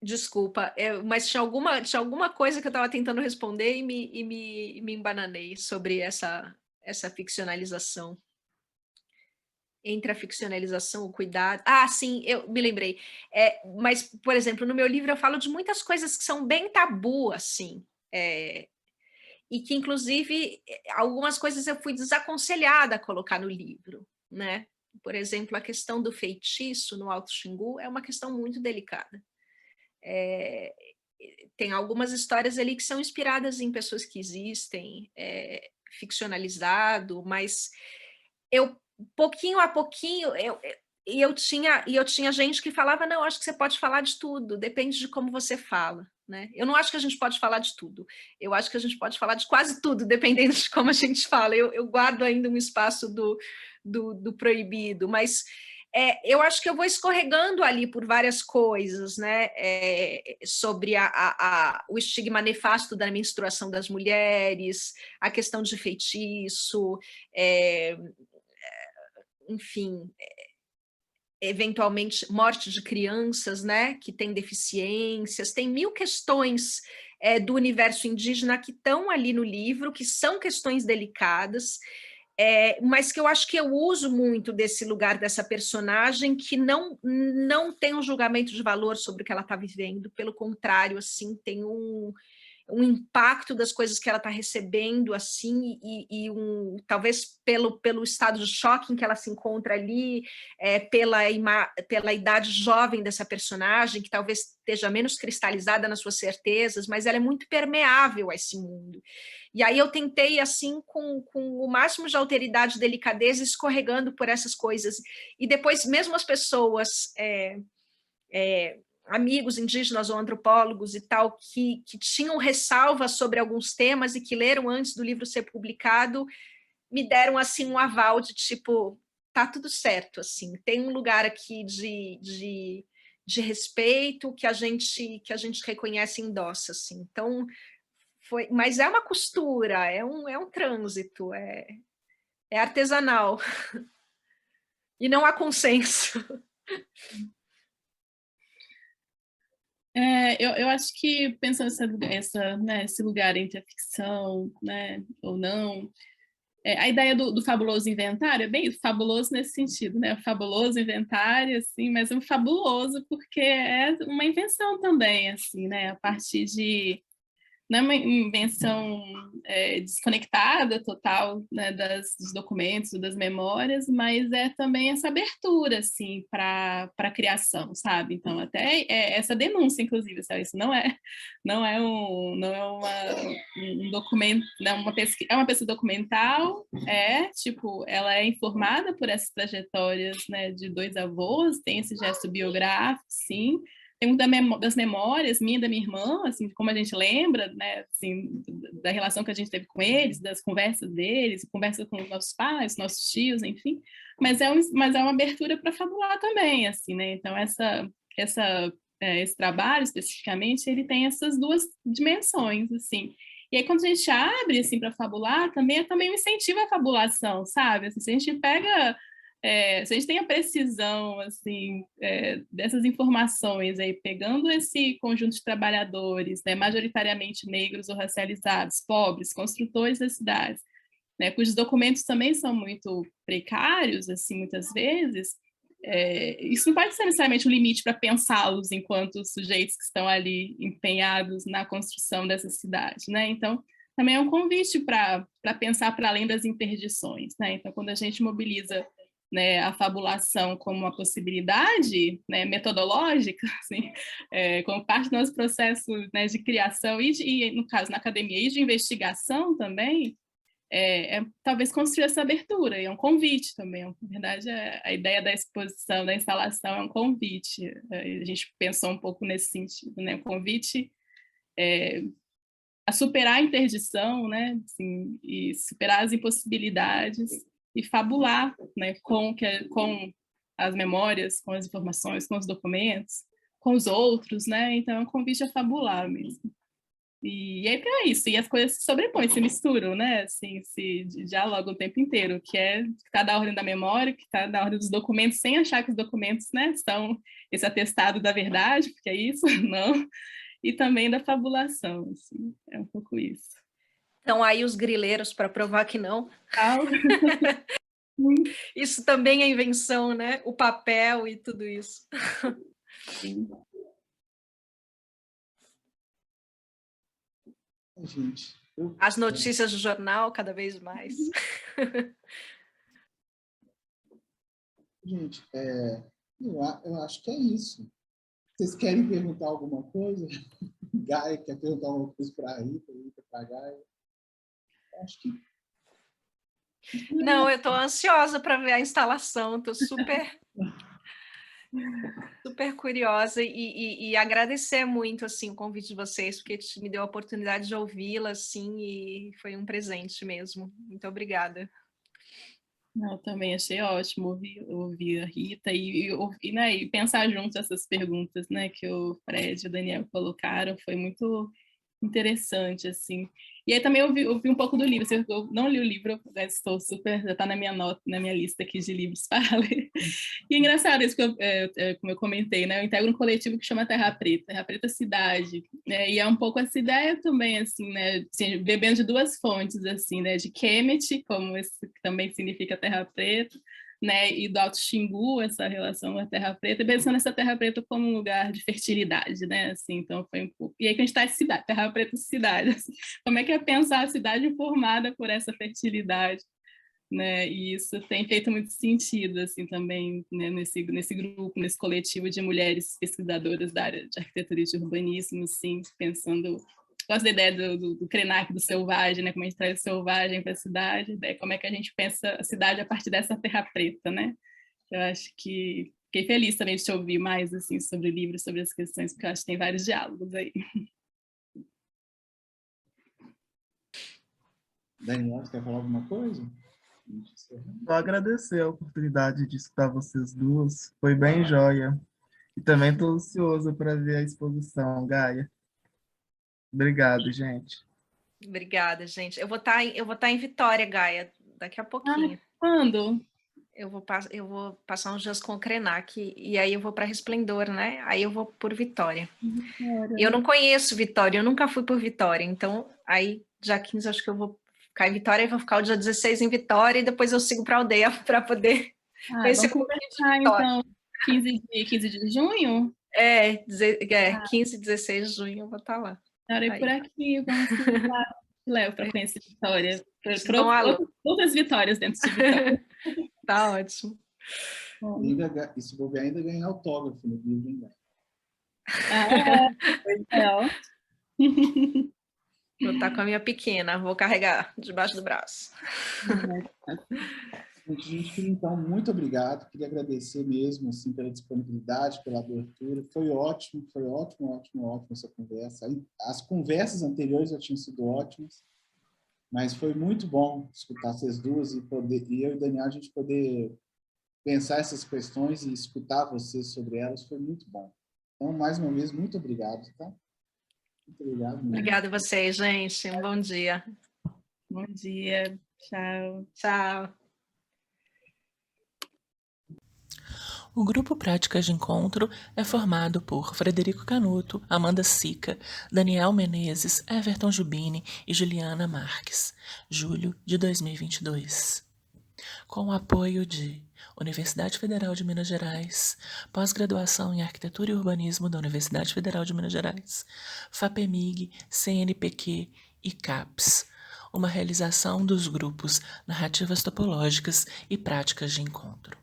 Desculpa, mas tinha alguma coisa que eu estava tentando responder e me embananei sobre essa ficcionalização. Entre a ficcionalização, o cuidado... sim, eu me lembrei. Mas, por exemplo, no meu livro eu falo de muitas coisas que são bem tabu, assim, e que, inclusive, algumas coisas eu fui desaconselhada a colocar no livro, né? Por exemplo, a questão do feitiço no Alto Xingu é uma questão muito delicada. Tem algumas histórias ali que são inspiradas em pessoas que existem, ficcionalizado, mas pouquinho a pouquinho, eu tinha gente que falava, não, acho que você pode falar de tudo, depende de como você fala, né? Eu não acho que a gente pode falar de tudo, eu acho que a gente pode falar de quase tudo, dependendo de como a gente fala. Eu guardo ainda um espaço do proibido, mas eu acho que eu vou escorregando ali por várias coisas, né? Sobre o estigma nefasto da menstruação das mulheres, a questão de feitiço, enfim, eventualmente morte de crianças, né, que têm deficiências, tem 1000 questões do universo indígena que estão ali no livro, que são questões delicadas, mas que eu acho que eu uso muito desse lugar dessa personagem que não tem um julgamento de valor sobre o que ela está vivendo, pelo contrário, assim, tem um impacto das coisas que ela está recebendo, assim, e talvez pelo estado de choque em que ela se encontra ali, pela idade jovem dessa personagem, que talvez esteja menos cristalizada nas suas certezas, mas ela é muito permeável a esse mundo. E aí eu tentei, assim, com o máximo de alteridade e delicadeza, escorregando por essas coisas. E depois, mesmo as pessoas... amigos indígenas ou antropólogos e tal, que tinham ressalvas sobre alguns temas e que leram antes do livro ser publicado, me deram, assim, um aval de tipo, tá tudo certo, assim, tem um lugar aqui de respeito que a gente reconhece e endossa, assim. Então, mas é uma costura, é um trânsito, é artesanal, e não há consenso. Eu acho que, pensando esse lugar entre a ficção, né, ou não, a ideia do fabuloso inventário é bem fabuloso nesse sentido, né? O fabuloso inventário, assim, mas é um fabuloso porque é uma invenção também, assim, né? A partir de... Não é uma invenção desconectada total, né, dos documentos, das memórias, mas é também essa abertura, assim, para a criação, sabe? Então, até essa denúncia, inclusive, sabe? Isso não é um documento, né, é uma pesquisa documental, tipo, ela é informada por essas trajetórias, né, de 2 avós, tem esse gesto biográfico, sim. Tem muito das memórias, minha e da minha irmã, assim, de como a gente lembra, né, assim, da relação que a gente teve com eles, das conversas deles, conversas com os nossos pais, nossos tios, enfim. Mas é uma abertura para fabular também, assim, né? Então, esse trabalho, especificamente, ele tem essas 2 dimensões, assim. E aí, quando a gente abre, assim, para fabular, também um incentivo à fabulação, sabe? Assim, se a gente pega... se a gente tem a precisão assim, dessas informações, aí, pegando esse conjunto de trabalhadores, né, majoritariamente negros ou racializados, pobres, construtores das cidades, né, cujos documentos também são muito precários, assim, muitas vezes, isso não pode ser necessariamente um limite para pensá-los enquanto sujeitos que estão ali empenhados na construção dessa cidade, né? Então, também é um convite para pensar para além das interdições, né? Então, quando a gente mobiliza, né, a fabulação como uma possibilidade, né, metodológica, assim, como parte do nosso processo, né, de criação e, no caso, na academia, e de investigação também, talvez construir essa abertura, e é um convite também. Na verdade, a ideia da exposição, da instalação é um convite. A gente pensou um pouco nesse sentido, né? Um convite a superar a interdição, né? Assim, e superar as impossibilidades e fabular, né? Com as memórias, com as informações, com os documentos, com os outros, né? Então é um convite a fabular mesmo. E aí é isso, e as coisas se sobrepõem, se misturam, né? Assim, se dialogam o tempo inteiro, que está da ordem da memória, que está da ordem dos documentos, sem achar que os documentos, né, são esse atestado da verdade, porque é isso, não, e também da fabulação, assim, é um pouco isso. Então aí os grileiros para provar que não. Ah, Isso também é invenção, né? O papel e tudo isso. sim. Gente, As notícias do jornal, cada vez mais. gente, eu acho que é isso. Vocês querem perguntar alguma coisa? Gaia quer perguntar alguma coisa para a Rita para a Gaia? Acho que... Não, eu estou ansiosa para ver a instalação, estou super curiosa e agradecer muito assim o convite de vocês, porque me deu a oportunidade de ouvi-la assim, e foi um presente mesmo. Muito obrigada. Eu também achei ótimo ouvir a Rita né, e pensar juntos essas perguntas, né, que o Fred e o Daniel colocaram, foi muito interessante, assim. E aí também ouvi um pouco do livro. Eu não li o livro, já estou super, já está na minha lista aqui de livros para ler. E é engraçado isso, como eu comentei, né? Eu integro um coletivo que chama Terra Preta Cidade, né? E é um pouco essa ideia também, assim, né? Assim, bebendo de duas fontes, assim, né? De Kemet, como esse que também significa Terra Preta, né, e do Alto Xingu, essa relação com a Terra Preta, e pensando essa Terra Preta como um lugar de fertilidade, né, assim, então foi um pouco... E aí que a gente está em cidade, Terra Preta cidade, assim, como é que é pensar a cidade formada por essa fertilidade, né, e isso tem feito muito sentido, assim, também, né, nesse grupo, nesse coletivo de mulheres pesquisadoras da área de arquitetura e de urbanismo, assim, pensando... Gosto da ideia do Krenak, do selvagem, né? Como a gente traz o selvagem para a cidade, né? Como é que a gente pensa a cidade a partir dessa terra preta, né? Eu acho que fiquei feliz também de te ouvir mais assim, sobre o livro, sobre as questões, porque eu acho que tem vários diálogos aí. Daniel, você quer falar alguma coisa? Só agradecer a oportunidade de escutar vocês duas, foi bem joia. E também estou ansioso para ver a exposição, Gaia. Obrigado, gente. Obrigada, gente. Eu vou estar em Vitória, Gaia, daqui a pouquinho. Quando? Eu vou passar uns dias com o Krenak e aí eu vou para Resplendor, né? Aí eu vou por Vitória. Eu não conheço Vitória, eu nunca fui por Vitória, então aí dia 15 acho que eu vou ficar em Vitória e vou ficar o dia 16 em Vitória e depois eu sigo para a aldeia para poder conhecer vamos conversar, então, 15 de junho? 15 e 16 de junho eu vou estar lá. Estarei por aqui, vamos se levar para conhecer Vitória. Outras vitórias dentro de Vitória. Tá ótimo. E se bobear, ainda ganhar autógrafo no livro, hein, ó. Vou estar com a minha pequena, vou carregar debaixo do braço. Gente, então, muito obrigado. Queria agradecer mesmo assim, pela disponibilidade, pela abertura. Foi ótimo essa conversa. As conversas anteriores já tinham sido ótimas, mas foi muito bom escutar vocês duas e eu e o Daniel, a gente poder pensar essas questões e escutar vocês sobre elas. Foi muito bom. Então, mais uma vez, muito obrigado. Tá? Muito obrigado mesmo. Obrigada a vocês, gente. Um bom dia. Bom dia. Tchau. Tchau. O grupo Práticas de Encontro é formado por Frederico Canuto, Amanda Sica, Daniel Menezes, Everton Jubini e Juliana Marques, julho de 2022. Com o apoio de Universidade Federal de Minas Gerais, Pós-Graduação em Arquitetura e Urbanismo da Universidade Federal de Minas Gerais, FAPEMIG, CNPq e CAPES, uma realização dos grupos Narrativas Topológicas e Práticas de Encontro.